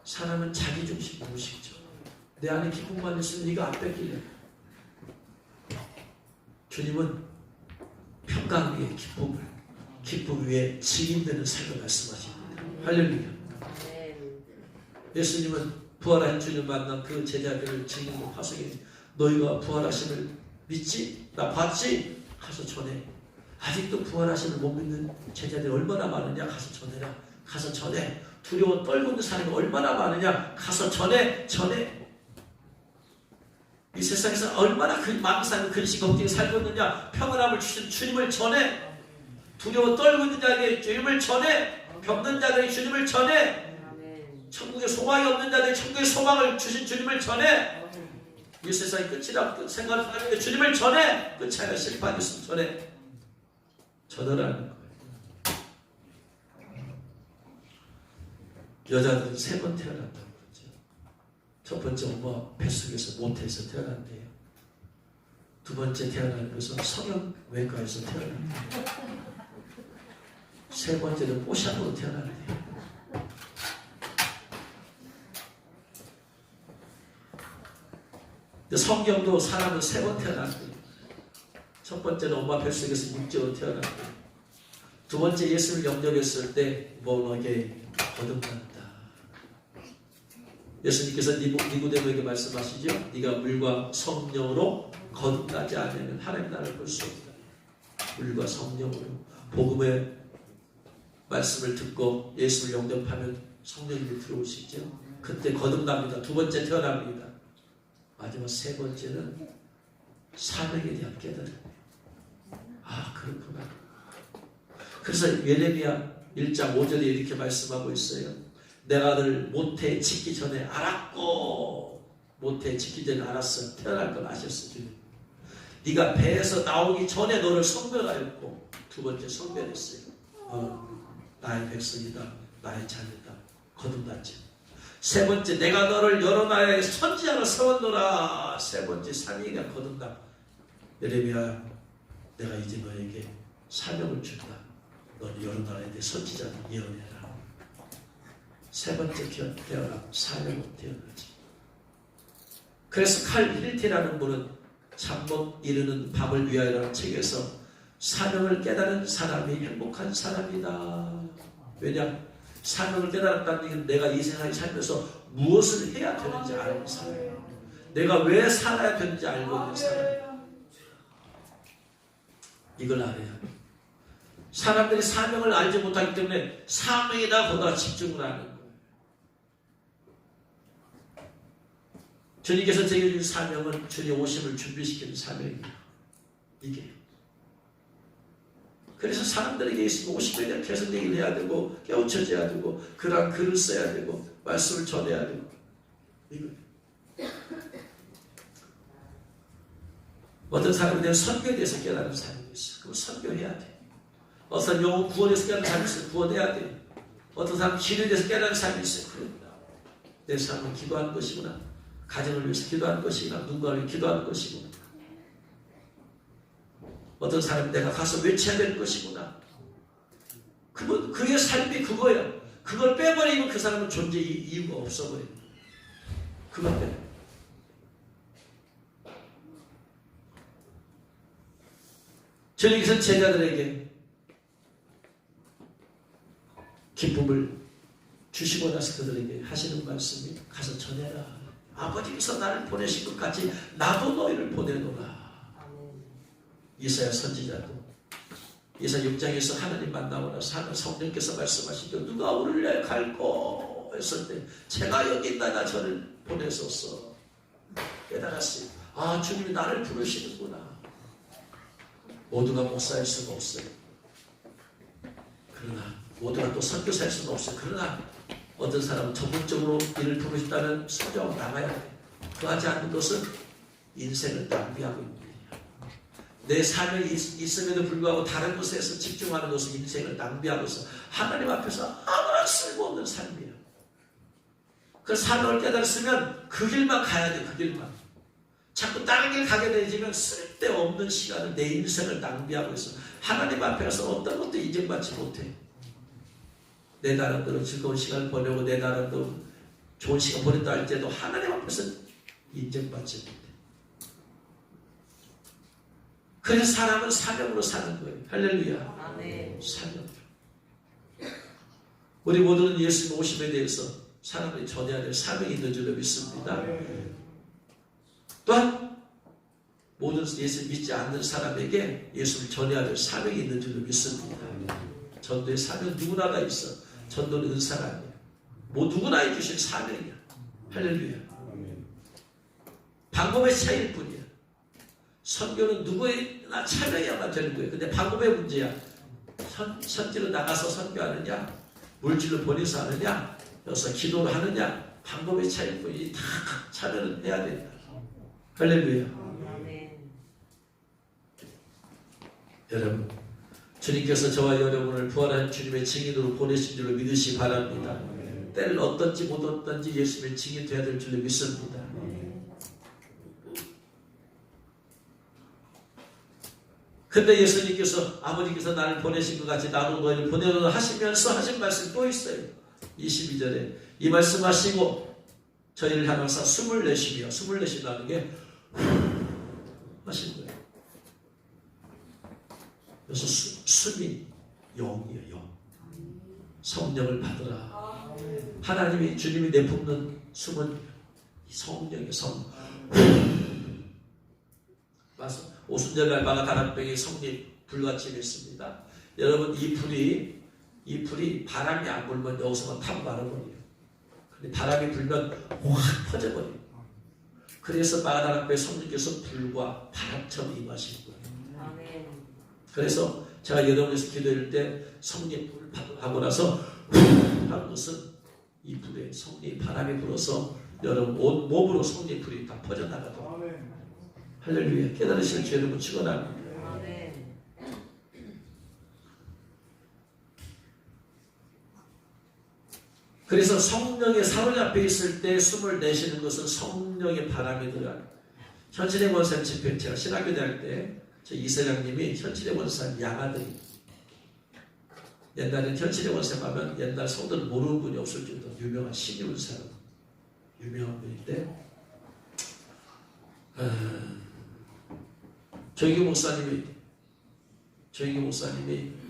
사람은 자기 중심 무의식적으로 내 안에 기쁨만 있으면 네가 안 뺏길래. 주님은 평강 위에 기쁨 위에 직인되는 삶을 말씀하십니다. 할렐루야. 예수님은 부활한 주님을 만난 그 제자들을 증인으로 파송해 너희가 부활하심을 믿지? 나 봤지? 가서 전해. 아직도 부활하심을 못 믿는 제자들이 얼마나 많으냐? 가서 전해라. 가서 전해. 두려워 떨고 있는 사람이 얼마나 많으냐? 가서 전해. 이 세상에서 얼마나 많은 사람이 근심 걱정에 살고 있느냐? 평안함을 주신 주님을 전해. 두려워 떨고 있는 자에게 주님을 전해. 병든 자들에게 주님을 전해. 천국에 소망이 없는 자들에게 천국의 소망을 주신 주님을 전해. 이 세상이 끝이라고 생각하는데 주님을 전해. 끝이 아니라 실패하고 있으면 전해. 전하라는 거예요. 여자들은 3번 태어난다고 그러죠. 첫 번째 엄마 뱃속에서 모태에서 태어난대요. 두 번째 태어나는 것은 성형외과에서 태어난대요. 세 번째는 뽀샵으로 태어난대요. 성경도 사람은 3번 태어났대요. 첫 번째는 엄마 뱃속에서 육체로 태어났대요. 두 번째 예수를 영접했을 때 너에게 거듭난다. 예수님께서 니고데모에게 말씀하시죠. 네가 물과 성령으로 거듭나지 않으면 하나님 나라를 볼 수 없다. 물과 성령으로 복음의 말씀을 듣고 예수를 영접하면 성령님이 들어오시죠. 그때 거듭납니다. 두 번째 태어납니다. 마지막 세 번째는 사명에 대한 깨달음이에요. 아 그렇구나. 그래서 예레미야 1장 5절에 이렇게 말씀하고 있어요. 내가 너를 모태에 짓기 전에 알았고 모태에 짓기 전에 알았어. 태어날 걸 아셨어. 주님. 네가 배에서 나오기 전에 너를 성별하였고 두 번째 성별했어요. 나의 백성이다. 나의 자녀다. 거듭났지. 세 번째 내가 너를 여러 나라의 선지자로 세웠노라. 세 번째 삼위가 거듭나. 예레미야, 내가 이제 너에게 사명을 준다. 너는 여러 나라에 대해 선지자를 예언해라. 세 번째 태어나 사명으로 태어나지. 그래서 칼 힐티라는 분은 잠못 이루는 밤을 위하여라는 책에서 사명을 깨달은 사람이 행복한 사람이다. 왜냐? 사명을 깨달았다는 얘기는 내가 이 세상에 살면서 무엇을 해야 되는지 아는 사람이에요. 내가 왜 살아야 되는지 알고 있는 사람이에요. 이걸 알아야 돼. 사람들이 사명을 알지 못하기 때문에 사명에다 보다 집중을 하는 거예요. 주님께서 제게 준 사명은 주님 오심을 준비시키는 사명이에요. 이게. 그래서 사람들에게 있으면 50에 대한 계속 얘기를 해야 되고 깨우쳐져야 되고 그런 글을 써야 되고 말씀을 전해야 되고 이거예요. 어떤 사람에 대한 선교에 대해서 깨달은 사람이 있어. 그럼 선교해야 돼. 어떤 영혼 구원에 대해서 깨달은 사람이 있어. 구원해야 돼. 어떤 사람 기도에 대해서 깨달은 사람이 있어. 그런다. 내 삶은 기도하는 것이구나. 가정을 위해서 기도하는 것이구나. 누군가를 위해 기도하는 것이구나. 어떤 사람이 내가 가서 외쳐야 될 것이구나. 그의 삶이 그거야. 그걸 빼버리면 그 사람은 존재 이유가 없어 보여요. 그것 때문에. 주님께서 제자들에게 기쁨을 주시고 나서 그들에게 하시는 말씀이 가서 전해라. 아버지께서 나를 보내신 것 같이 나도 너희를 보내노라. 이사야 선지자도 이사야 6장에서 하나님 만나고 나서 성령께서 말씀하시죠. 누가 우리를 위하여 갈꼬 했을 때 제가 여기 있다가 저를 보내소서. 깨달았어요. 아, 주님이 나를 부르시는구나. 모두가 목사일 수가 없어요. 그러나 모두가 또 선교사일 수는 없어요. 그러나 어떤 사람은 전문적으로 일을 부르셨다는 소정을 나가야 돼. 그하지 않는 것은 인생을 낭비하고 있는 일이야. 내 삶이 있음에도 불구하고 다른 것에서 집중하는 것은 인생을 낭비하고서 하나님 앞에서 아무런 쓸모없는 삶이야. 그 사명을 깨달았으면 그 길만 가야 돼. 그 길만. 자꾸 다른 길 가게 되지면 쓸데없는 시간을 내 인생을 낭비하고 있어. 하나님 앞에 가서 어떤 것도 인정받지 못해. 내 나름대로 즐거운 시간을 보내고 내 나름대로 좋은 시간 보낸다 할 때도 하나님 앞에서 인정받지 못해. 그래서 사람은 사명으로 사는 거예요. 할렐루야. 아멘. 사명으로. 우리 모두는 예수님 오심에 대해서 사람들이 전해야 될 사명이 있는 줄로 믿습니다. 아멘. 또한 모든 예수 믿지 않는 사람에게 예수를 전해야 될 사명이 있는 줄로 믿습니다. 전도의 사명 누구나 다 있어. 전도는 은사가 아니야. 뭐 누구나 해주실 사명이야. 할렐루야. 방법의 차이일 뿐이야. 선교는 누구나 참여해야만 되는 거예요. 근데 방법의 문제야. 선지로 나가서 선교하느냐, 물질로 보내서 하느냐, 여기서 기도를 하느냐, 방법의 차이일 뿐이지 다 참여는 해야 된다. 할렐루야. 여러분, 주님께서 저와 여러분을 부활한 주님의 증인으로 보내신 줄로 믿으시기 바랍니다. 때를 어떤지 못 어떤지 예수님의 증인 되어야 될 줄로 믿습니다. 근데 예수님께서 아버지께서 나를 보내신 것 같이 나도 너희를 보내노라 하시면서 하신 말씀 또 있어요. 22절에 이 말씀 하시고 저희를 향해서 숨을 내쉬며, 숨을 내쉰다는 게 하신 거예요. 그래서 숨이 영이에요. 영. 성령을 받으라. 하나님이 주님이 내뿜는 숨은 성령의 성. 맞아. 오순절 날마가 다락병이 성립 불같이 됐습니다. 여러분 이 불이 바람이 안 불면 여기서만 타고 말아버려요. 근데 바람이 불면 확 퍼져버려요. 그래서 마가다락교회 성령께서 불과 바람처럼 임하신 거예요. 아멘. 그래서 제가 여러분에서 기도할 때 성령 불 하고 나서 하는 것은 이 불에 성령 바람이 불어서 여러분 온 몸으로 성령 불이 다 퍼져나가도록. 할렐루야. 깨달으시는 주 여러분 축원합니다. 그래서 성령에 사로잡혀 있을 때 숨을 내쉬는 것은 성령의 바람이 들어가요. 현신의 권사님 집회 제가 신학교 다닐 때 저 이사장님이 현신의 권사님 양아들이 옛날엔 현신의 권사님 하면 옛날 성도를 모르는 분이 없을 정도로 유명한 신유한 사람 유명한 분인데 조희교 목사님이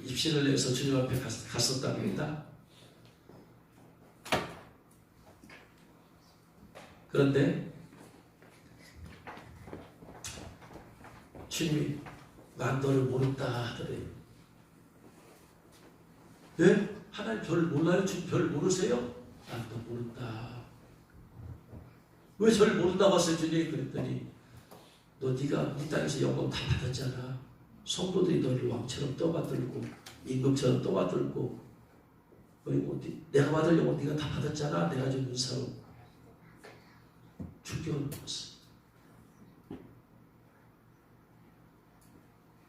입신을 내서 주님 앞에 갔었답니다. 그런데 주님이 난 너를 모른다 하더래요. 네? 하나님 저를 몰라요? 지금 저를 모르세요? 난 너 모른다. 왜 저를 모른다고 하세요 주님? 그랬더니 너 네가 이 땅에서 영광 다 받았잖아. 성도들이 너를 왕처럼 떠받들고 임금처럼 떠받들고 그리고 내가 받을 영광 네가 다 받았잖아. 내가 준 은사로 충격을 먹었어.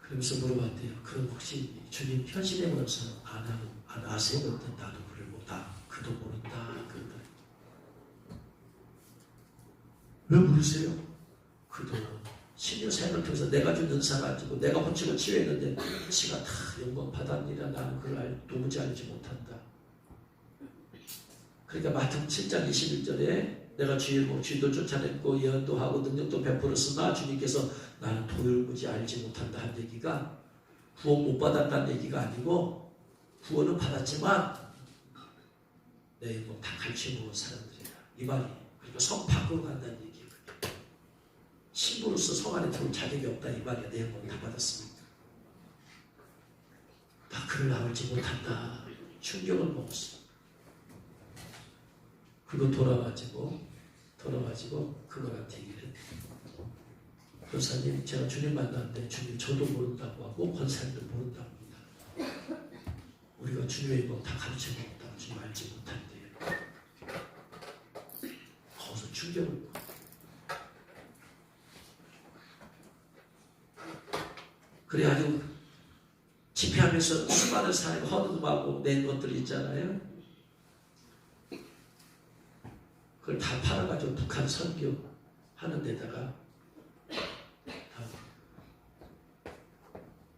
그러면서 물어봤대요. 그럼 혹시 주님 현신의 권사 안 아세요? 그랬더니 나도 그러고 그도 모른다. 그러더니 왜 모르세요? 그도 신유 사역을 통해서 내가 준 은사 가지고 내가 고치고 치유했는데 지가 다 영광 받았느니라 나는 그걸 도무지 알지 못한다. 그러니까 마태복음 7장 21절에 내가 쥐도 쫓아냈고 예언도 하고 능력도 베풀었으나 주님께서 나는 도율무지 알지 못한다 한 얘기가 구원 못 받았다는 얘기가 아니고 구원은 받았지만 내 영광 다 갈취해먹은 사람들이다. 이 말이 그러니까 성 밖으로 간다는 얘기예요. 신부로서 성 안에 들어올 자격이 없다 이 말이야. 내 영광 다 받았습니다. 나 그를 알지 못한다. 충격을 먹었어. 그거 돌아가지고 그거한테 얘기를 했대요. 권사님 제가 주님 만났는데 주님 저도 모른다고 하고 권사님도 모른다고 합니다. 우리가 주님의 거 다 가르쳐 먹었다고 주님 알지 못한대요. 거기서 충격을 먹고 그래가지고 집회하면서 수많은 사람이 허둥하고 낸 것들이 있잖아요. 그걸 다 팔아가지고 북한 선교 하는 데다가 다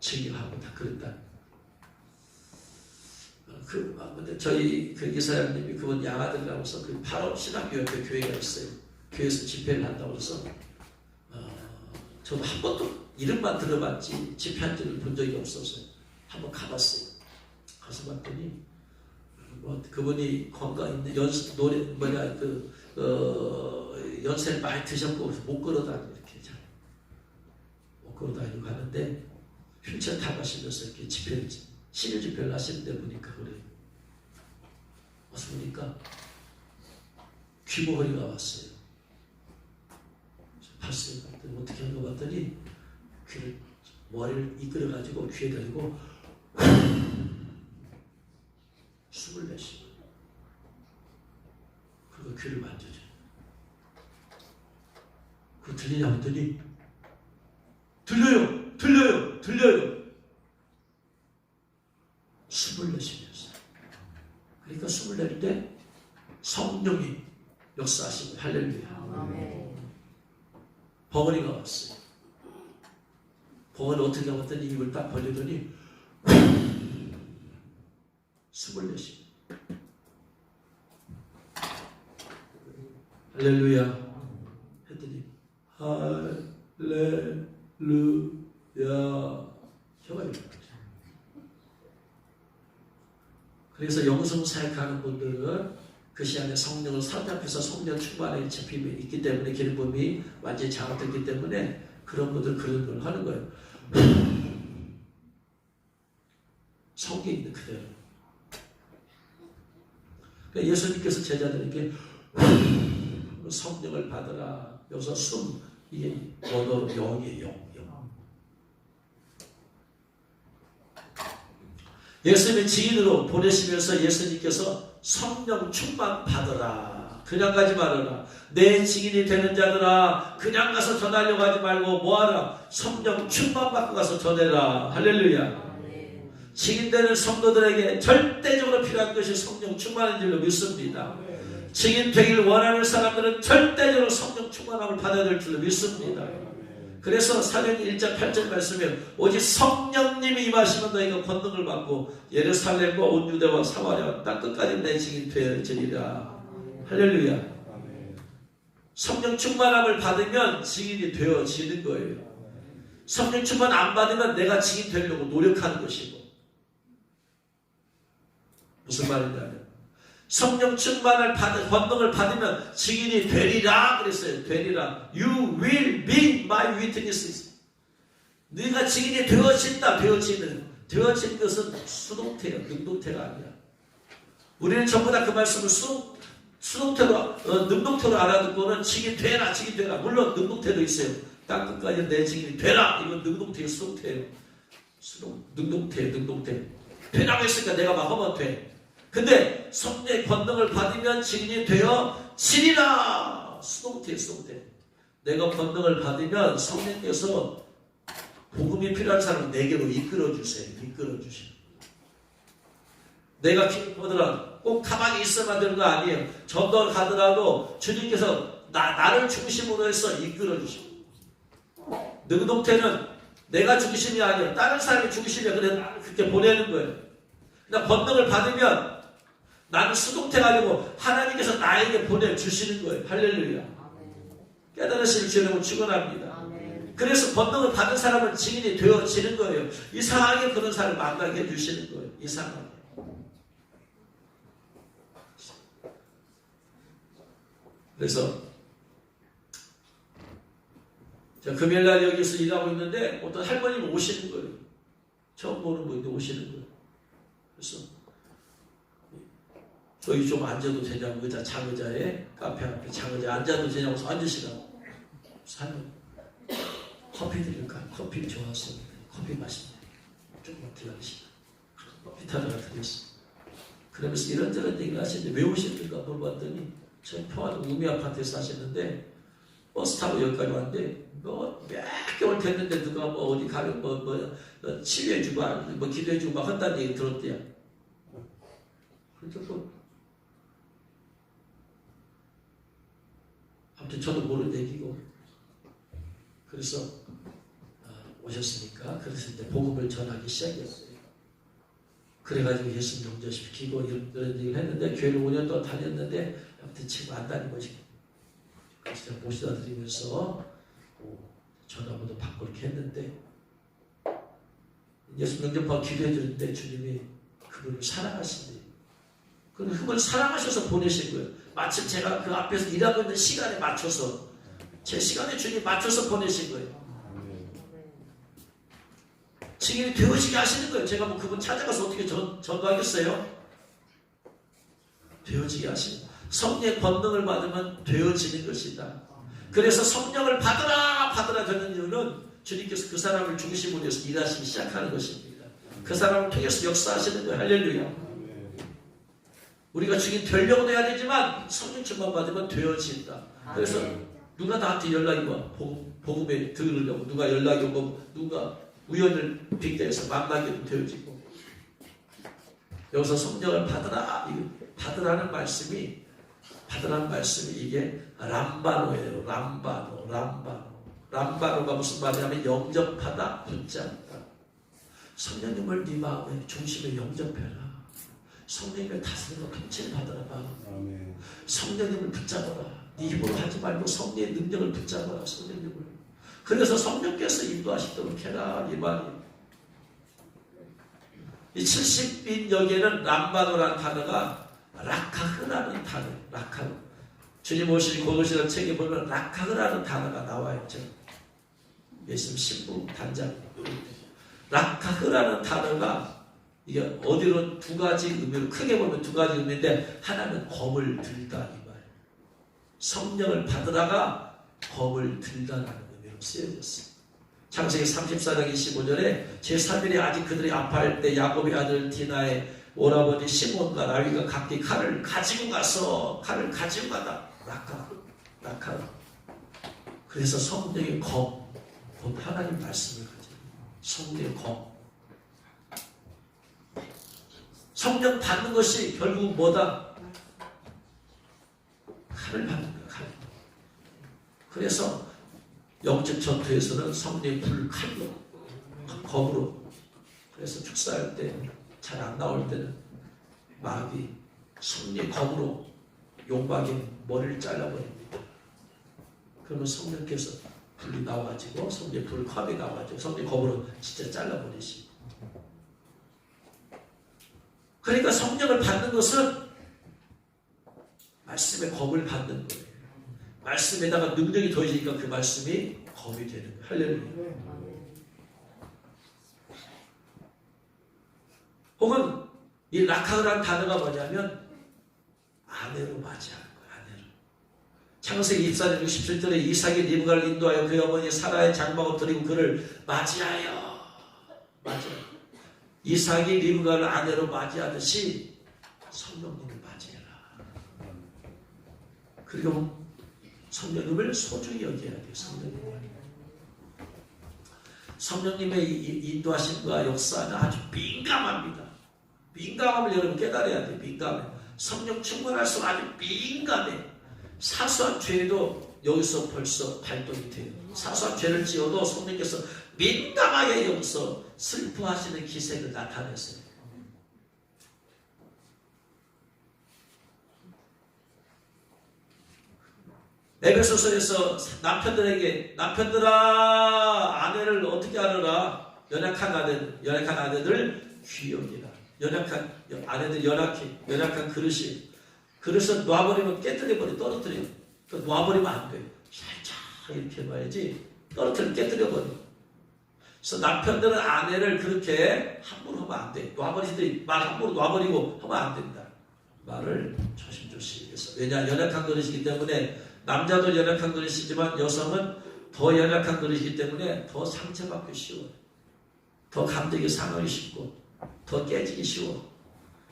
증여하고 다 그랬다. 근데 저희 그 이사장님이 그분 양아들이라고서 그 8월 신학교 옆에 교회가 있어요. 교회에서 집회를 한다고 해서 저도 한 번도 이름만 들어봤지 집회한 줄을 본 적이 없어서 한번 가봤어요. 가서 봤더니 그분이 건강 있는 연세를 많이 드셨고 못 걸어다니고 이렇게 잘 못 걸어다니고 가는데 휠체어 타고 가시면서 이렇게 신유 집회를 하시는데 보니까 그래요. 와서 보니까 귀머거리가 왔어요. 봤어요. 어떻게 하는 거 봤더니 머리를 이끌어가지고 귀에 대고 숨을 내쉬고 그리고 귀를 만져줘. 그거 들리냐고 했더니 들려요. 숨을 내쉬면서 그러니까 숨을 낼 때 성령이 역사하시고 할렐루야. 벙어리가 왔어요. 벙어리 어떻게 하았더니 입을 딱 벌리더니 숨을 내쉬고 할렐루야 했더니 할렐루야 혀가 이렇게 그래서 영성 사역하는 분들은 그 시간에 성령을 사로잡혀서 성령 충만의 잡힘이 있기 때문에 기름 부음이 완전히 장악됐기 때문에 그런 분들 그런 걸 하는 거예요. 성경에 있는 그대로. 그러니까 예수님께서 제자들에게 성령을 받으라. 여기서 숨 이게 원어로 영이에요. 영. 예수님의 증인으로 보내시면서 예수님께서 성령 충만 받으라. 그냥 가지 말아라. 내 증인이 되는 자들아 그냥 가서 전하려고 하지 말고 뭐하라. 성령 충만 받고 가서 전해라. 할렐루야. 증인되는 성도들에게 절대적으로 필요한 것이 성령 충만인 줄로 믿습니다. 증인 되길 원하는 사람들은 절대적으로 성령 충만함을 받아야 될 줄로 믿습니다. 그래서 사도행전 1장 8절 말씀에 오직 성령님이 임하시면 너희가 권능을 받고 예루살렘과 온 유대와 사마리아 땅 끝까지 내 증인 되어지리라. 할렐루야. 성령 충만함을 받으면 증인이 되어지는 거예요. 성령 충만 안 받으면 내가 증인 되려고 노력하는 것이고. 무슨 말이냐면 성령 충만을 받은 권능을 받으면 증인이 되리라 그랬어요. 되리라. You will be my witnesses. 네가 증인이 되어진다. 되어진 것은 수동태예요. 능동태가 아니야. 우리는 전부 다 그 말씀을 수동태로 능동태로 알아듣고는 증인 되라. 물론 능동태도 있어요. 땅 끝까지 내 증인이 되라. 이건 능동태예요. 수동태예요. 능동태. 되라고 했으니까 내가 막 하면 돼. 근데 성령의 권능을 받으면 증인이 되어지리라. 수동태. 내가 권능을 받으면 성령께서 복음이 필요한 사람을 내게로 이끌어주세요. 내가 기도하더라도 꼭 가만히 있어만 되는 거 아니에요. 전도를 가더라도 주님께서 나를 중심으로 해서 이끌어주시고. 능동태는 내가 중심이 아니에요. 다른 사람이 중심이야. 그래서 나를 그렇게 보내는 거예요. 그러니까 권능을 받으면 나는 수동태가 아니고 하나님께서 나에게 보내주시는 거예요. 할렐루야. 깨달으시는 주님을 축원합니다. 그래서 권능을 받은 사람은 증인이 되어지는 거예요. 이상하게 그런 사람을 만나게 해주시는 거예요. 이상하게. 그래서 제가 금요일날 여기서 일하고 있는데 어떤 할머님이 오시는 거예요. 처음 보는 분인데 오시는 거예요. 그래서 저기 좀 앉아도 되냐고 의자 장의자에 카페 앞에 장의자에 앉아도 되냐고 해서 앉으시라고. 사는 커피 드릴까요? 커피 좋아서 커피 마시네. 조금만 기다리시다. 커피 타다가 드렸어. 그러면서 이런저런 얘기를 하시는데 왜 오시는가 물어봤더니 저희 평화동 우미 아파트에 사시는데 버스 타고 여기까지 왔는데 몇 개월 됐는데 누가 어디 가면 치료해주고 기도해주고 막 한다는 얘기 들었대요. 그래서 아무튼 저도 모르는 얘기고 그래서 오셨으니까 그래서 이제 복음을 전하기 시작했어요. 그래가지고 예수님 영접시키고 이런 얘기를 했는데 교회를 5년 동안 다녔는데 아무튼 지금 안 다닌 것이 그래서 제가 모시다 드리면서 전화번호 받고 이렇게 했는데 예수님 영접하고 기도해 주는데 주님이 그분을 사랑하신대요. 그걸 사랑하셔서 보내신 거예요. 마침 제가 그 앞에서 일하고 있는 시간에 맞춰서 제 시간에 주님 맞춰서 보내신 거예요. 증인이 되어지게 하시는 거예요. 제가 뭐 그분 찾아가서 어떻게 전도하겠어요? 되어지게 하시는 거예요. 성령의 권능을 받으면 되어지는 것이다. 그래서 성령을 받으라 되는 이유는 주님께서 그 사람을 중심으로 해서 일하시기 시작하는 것입니다. 그 사람을 통해서 역사하시는 거예요. 할렐루야. 우리가 증인 되려고 해야 되지만 성령 충만 받으면 되어진다. 그래서 누가 나한테 연락이 와. 복음에 들으려고 누가 연락이 오고 누가 우연을 빙자해서 만나게도 되어지고 여기서 성령을 받으라는 말씀이 이게 람바노예요. 람바노가 무슨 말이냐면 영접하다, 붙잡다. 성령님을 네 마음의 중심에 영접해라. 성령님의 다스림과 통치를 받아라. 성령님을 붙잡아라. 네 힘으로 하지 말고 성령의 능력을 붙잡아라. 성령님을. 그래서 성령께서 인도하시도록 해라. 이 말이에요. 이 70인 여기에는 람바노라는 단어가 라카흐라는 단어. 라카흐. 주님 오실 고도시라는 책에 보면 라카흐라는 단어가 나와요. 예수님 신부 단장. 라카흐라는 단어가 이게 어디로 두 가지 의미로 크게 보면 두 가지 의미인데 하나는 검을 들다 이 말. 성령을 받으다가 검을 들다라는 의미로 쓰여졌어요. 창세기 34장 25절에 제3일에 아직 그들이 아파할 때 야곱의 아들 디나의 오라버니 시몬과 라위가 각기 칼을 가지고 가다. 라카. 그래서 성령의 검, 곧 하나님 말씀을 가지고 성령의 검. 성령 받는 것이 결국 뭐다? 칼을 받는 거예요. 칼. 그래서 영적 전투에서는 성령의 불 칼로 검으로, 그래서 축사할 때 잘 안 나올 때는 마귀 성령의 검으로 용박의 머리를 잘라버립니다. 그러면 성령께서 불이 나와가지고 성령의 불 컵이 나와가지고 성령의 검으로 진짜 잘라버리시. 그러니까 성령을 받는 것은 말씀의 검을 받는 거예요. 말씀에다가 능력이 더해지니까 그 말씀이 검이 되는 거예요. 할렐루야. 혹은 이 라카흐라는 단어가 뭐냐면 아내로 맞이하는 거예요. 아내로. 창세기 24장 67절에 이삭이 리브가를 인도하여 그의 어머니 사라의 장막을 드리고 그를 맞이하여. 이삭이 리브가를 아내로 맞이하듯이 성령님을 맞이해라. 그리고 성령님을 소중히 여겨야 돼요. 성령님의 인도하심과 역사는 아주 민감합니다. 민감함을 여러분 깨달아야 돼요. 민감해. 성령 충만할수록 아주 민감해. 사소한 죄도 여기서 벌써 발동이 돼요. 사소한 죄를 지어도 성령께서 민감하게 여기서 슬퍼하시는 기색을 나타냈어요. 에베소서에서 남편들에게 남편들아 아내를 어떻게 하느라 연약한 아내들 귀여기라. 연약한 아내들 연약한 그릇을 놔버리면 깨뜨려버려. 떨어뜨려. 놔버리면 안 돼. 살짝 이렇게 놔야지 떨어뜨리면 깨뜨려버려. 그래서 남편들은 아내를 그렇게 함부로 하면 안 돼. 놔버리지 말 함부로 놔버리고 하면 안 된다. 말을 조심조심 해서. 왜냐 연약한 그릇이기 때문에 남자도 연약한 그릇이지만 여성은 더 연약한 그릇이기 때문에 더 상처받기 쉬워. 더 감정이 상하기 쉽고 더 깨지기 쉬워.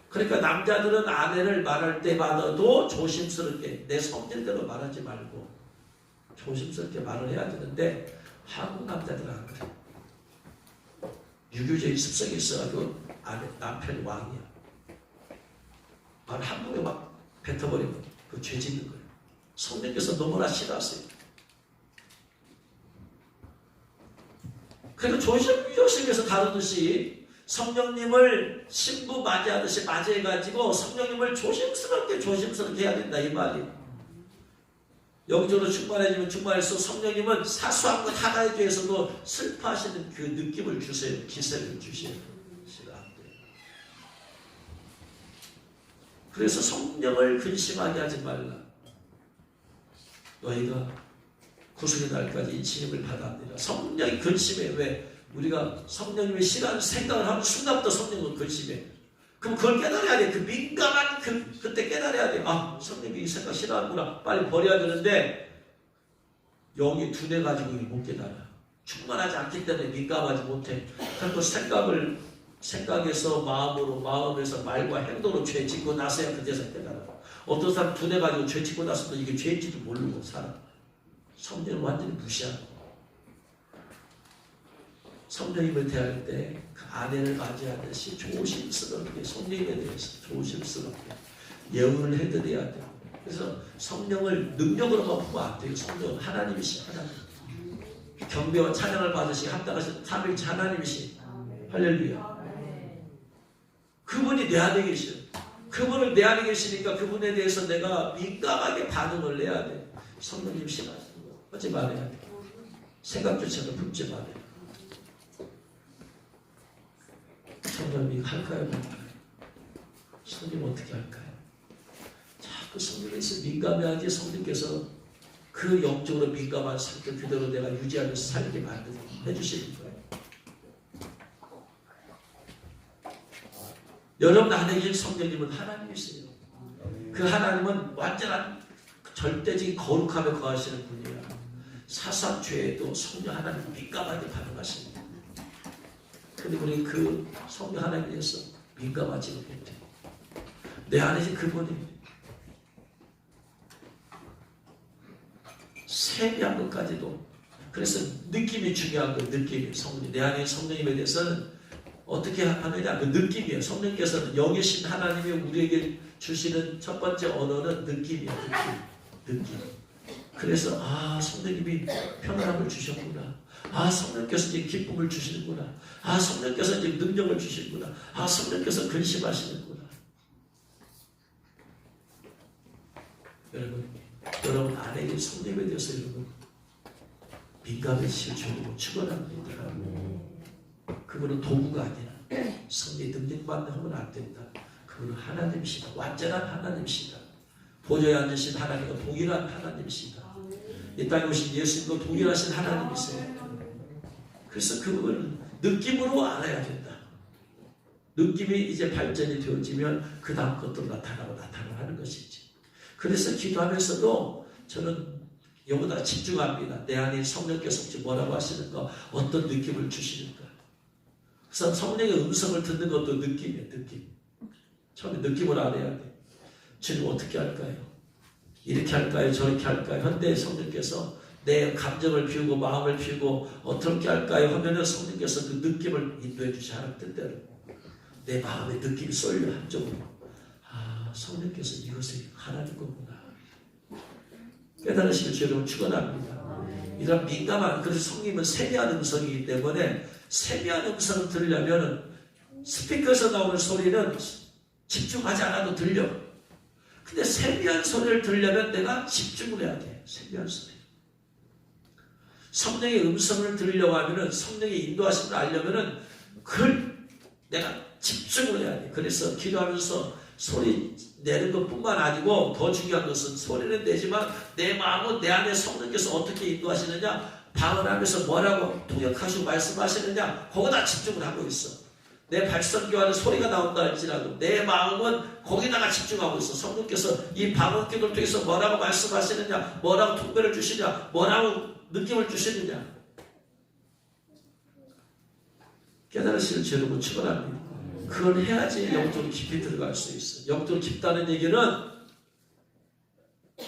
그러니까 남자들은 아내를 말할 때마다도 조심스럽게 내 성질대로 말하지 말고 조심스럽게 말을 해야 되는데 한국 남자들은 안 그래. 유교적인 습성이 있어가지고 남편이 왕이야. 말 함부로 막 뱉어버리면 그 죄 짓는 거예요. 성령께서 너무나 싫어하세요. 그리고 조심조심해서 다루듯이 성령님을 신부 맞이하듯이 맞이해가지고 성령님을 조심스럽게 해야 된다 이 말이에요. 영적으로 충만해지면 충만할수록 성령님은 사소한 것 하나에 대해서도 슬퍼하시는 그 느낌을 주세요. 기세를 주세요. 그래서 성령을 근심하게 하지 말라. 너희가 구속의 날까지 이 진임을 받았느니라. 성령이 근심해. 왜? 우리가 성령님이 싫어하는 생각을 하는 순간부터 성령은 근심해. 그럼 그걸 깨달아야 돼. 그 민감한 그때 깨달아야 돼. 아, 성령이 이 생각 싫어하는구나. 빨리 버려야 되는데 영이 둔해가지고 못 깨달아. 충만하지 않기 때문에 민감하지 못해. 그리고 생각에서 마음에서 말과 행동으로 죄 짓고 나서야 그제서 깨달아. 어떤 사람 둔해가지고 죄 짓고 나서도 이게 죄인지도 모르고 살아. 성령을 완전히 무시하고. 성령님을 대할 때 그 아내를 맞이하듯이 조심스럽게 성령에 대해서 조심스럽게 예언을 해드려야 돼요. 그래서 성령을 능력으로만 보면 안 돼요. 성령은 하나님이시 하나님. 경배와 찬양을 받으시 합당하신 삼위일체 하나님이시. 할렐루야. 그분이 내 안에 계셔. 그분을 내 안에 계시니까 그분에 대해서 내가 민감하게 반응을 해야 돼. 성령님 싫어하시는 거 하지 말아야 돼. 생각조차도 품지 말아야 돼. 성령님이 할까요? 말까요? 성령 어떻게 할까요? 자꾸 성령에서 민감해야지 성령께서 그 영적으로 민감한 상태 그대로 내가 유지하면서 살게 해주시는 거예요. 여러분 안에 계신 성령님은 하나님이세요. 그 하나님은 완전한 절대적인 거룩함에 거하시는 분이에요. 사소한 죄에도 성령 하나님 민감하게 반응하십니다. 그런데 우리 그 성령 하나님에 대해서 민감하지 못해. 내 안에 계신 그분이 세미한 것까지도. 그래서 느낌이 중요한 거예요. 느낌이. 성령. 내 안에 성령님에 대해서는 어떻게 하느냐? 그 느낌이에요. 성령께서는 영이신 하나님이 우리에게 주시는 첫 번째 언어는 느낌이에요. 느낌. 느낌. 그래서 성령님이 평안함을 주셨구나. 성령께서 이제 기쁨을 주시는구나. 성령께서 이제 능력을 주시는구나. 성령께서 근심하시는구나. 여러분 안에 성령에 대해서 여러분 민감해지실 줄로 축원합니다. 그분은 도구가 아니라 성령의 능력만 하면 안 된다. 그분은 하나님이시다. 완전한 하나님이시다. 보좌에 앉으신 하나님과 동일한 하나님이시다. 이 땅에 오신 예수님과 동일하신 하나님이세요. 그래서 그분을 느낌으로 알아야 된다. 느낌이 이제 발전이 되어지면 그 다음 것도 나타나고 하는 것이지. 그래서 기도하면서도 저는 여기다 집중합니다. 내 안에 성령께서 혹시 뭐라고 하시는가, 어떤 느낌을 주시는가. 그래서 성령의 음성을 듣는 것도 느낌이에요. 느낌. 처음에 느낌을 알아야 돼. 주님 어떻게 할까요? 이렇게 할까요? 저렇게 할까요? 현대 성령께서 내 감정을 비우고 마음을 비우고 어떻게 할까요? 하면은 성령께서 그 느낌을 인도해 주시 하는 뜻대로 내 마음의 느낌이 쏠려 한쪽으로. 성령께서 이것을 하라는 거구나. 깨달으시길 주여러분 축원합니다. 이런 민감한, 그래서 성령은 세미한 음성이기 때문에 세미한 음성을 들으려면 스피커에서 나오는 소리는 집중하지 않아도 들려. 근데 세미한 소리를 들으려면 내가 집중을 해야 돼. 세미한 소리. 성령의 음성을 들으려고 하면은, 성령의 인도하심을 알려면은 그걸 내가 집중을 해야 돼. 그래서 기도하면서 소리 내는 것뿐만 아니고 더 중요한 것은 소리는 내지만 내 마음은 내 안에 성령께서 어떻게 인도하시느냐, 방언하면서 뭐라고 통역하시고 말씀하시느냐, 거기다 집중을 하고 있어. 내 발성교환은 소리가 나온다 할지라도 내 마음은 거기다가 집중하고 있어. 성령께서 이 방언 기도를 통해서 뭐라고 말씀하시느냐, 뭐라고 통배를 주시냐, 뭐라고 느낌을 주시느냐. 깨달으시는 여러분 축원합니다. 그걸 해야지 영적으로 깊이 들어갈 수 있어. 영적으로 깊다는 얘기는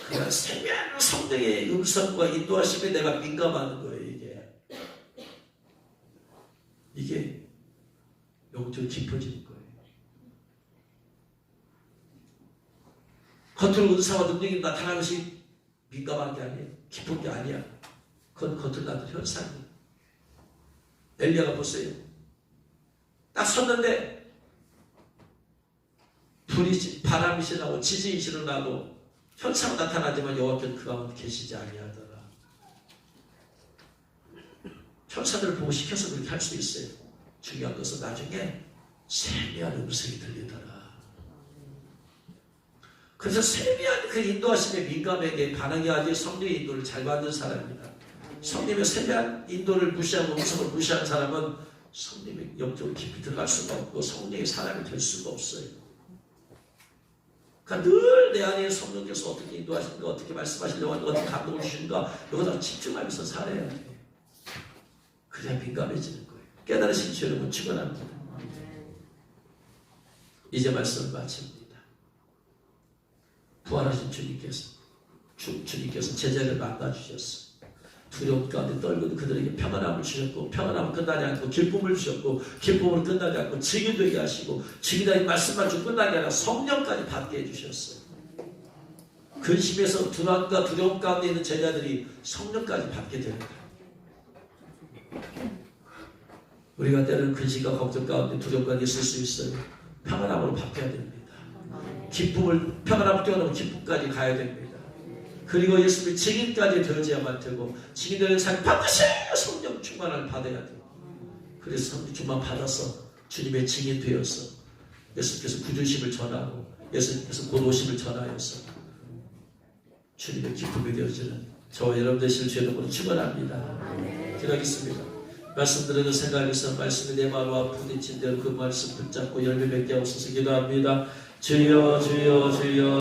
그냥 세미한 성령의 음성과 인도하심에 내가 민감하는 거예요. 이게 영적으로 깊어지는 거예요. 겉으로 은사와 능력이 나타나는 것이 민감한 게 아니에요. 깊은 게 아니야. 그건 겉으로 나타나는 현상이에요. 엘리야가 보세요. 딱 섰는데 바람이 지나고 지진이 일어나고 현상 나타나지만 여호와께서 그 가운데 계시지 아니하더라. 현상들을 보고 시켜서 그렇게 할 수 있어요. 중요한 것은 나중에 세미한 음성이 들리더라. 그래서 세미한 그 인도하심에 민감하게 반응해야지 성령의 인도를 잘 받는 사람입니다. 성령의 세미한 인도를 무시하고 음성을 무시하는 사람은 성령의 영적으로 깊이 들어갈 수가 없고 성령의 사람이 될 수가 없어요. 그러니까 늘 내 안에 성령께서 어떻게 인도하시는가, 어떻게 말씀하시려고 하는가, 어떻게 감동을 주시는가, 여기다 집중하면서 살아야 돼요. 그래야 민감해지는 거예요. 깨달으신 주 여러분 축원합니다. 이제 말씀을 마칩니다. 부활하신 주님께서 제자를 만나주셨어. 두려움 가운데 떨고도 그들에게 평안함을 주셨고, 평안함은 끝나지 않고 기쁨을 주셨고, 기쁨으로 끝나지 않고 증인되게 하시고, 증인되게 말씀만 주고 끝나게 아니라 성령까지 받게 해주셨어요. 근심에서 불안과 두려움 가운데 있는 제자들이 성령까지 받게 됩니다. 우리가 때로는 근심과 걱정 가운데 두려움 가운데 있을 수 있어요. 평안함으로 바뀌어야 됩니다. 기쁨을, 평안함을 뛰어넘은 기쁨까지 가야 됩니다. 그리고 예수님의 증인까지 되어야만 되고, 증인되는 사람이 반드시 성령 충만을 받아야 돼요. 그래서 성령 충만 받아서 주님의 증인 되어서 예수님께서 구주심을 전하고 예수님께서 곧 오심을 전하여서 주님의 기쁨이 되어지는 저와 여러분 되실 주 여러분을 축원합니다. 기도하겠습니다. 말씀 들으는 생각에서 말씀이 내 마음과 부딪힌 대로 그 말씀 붙잡고 열매 맺게 하옵소서. 기도합니다. 주여 주여 주여.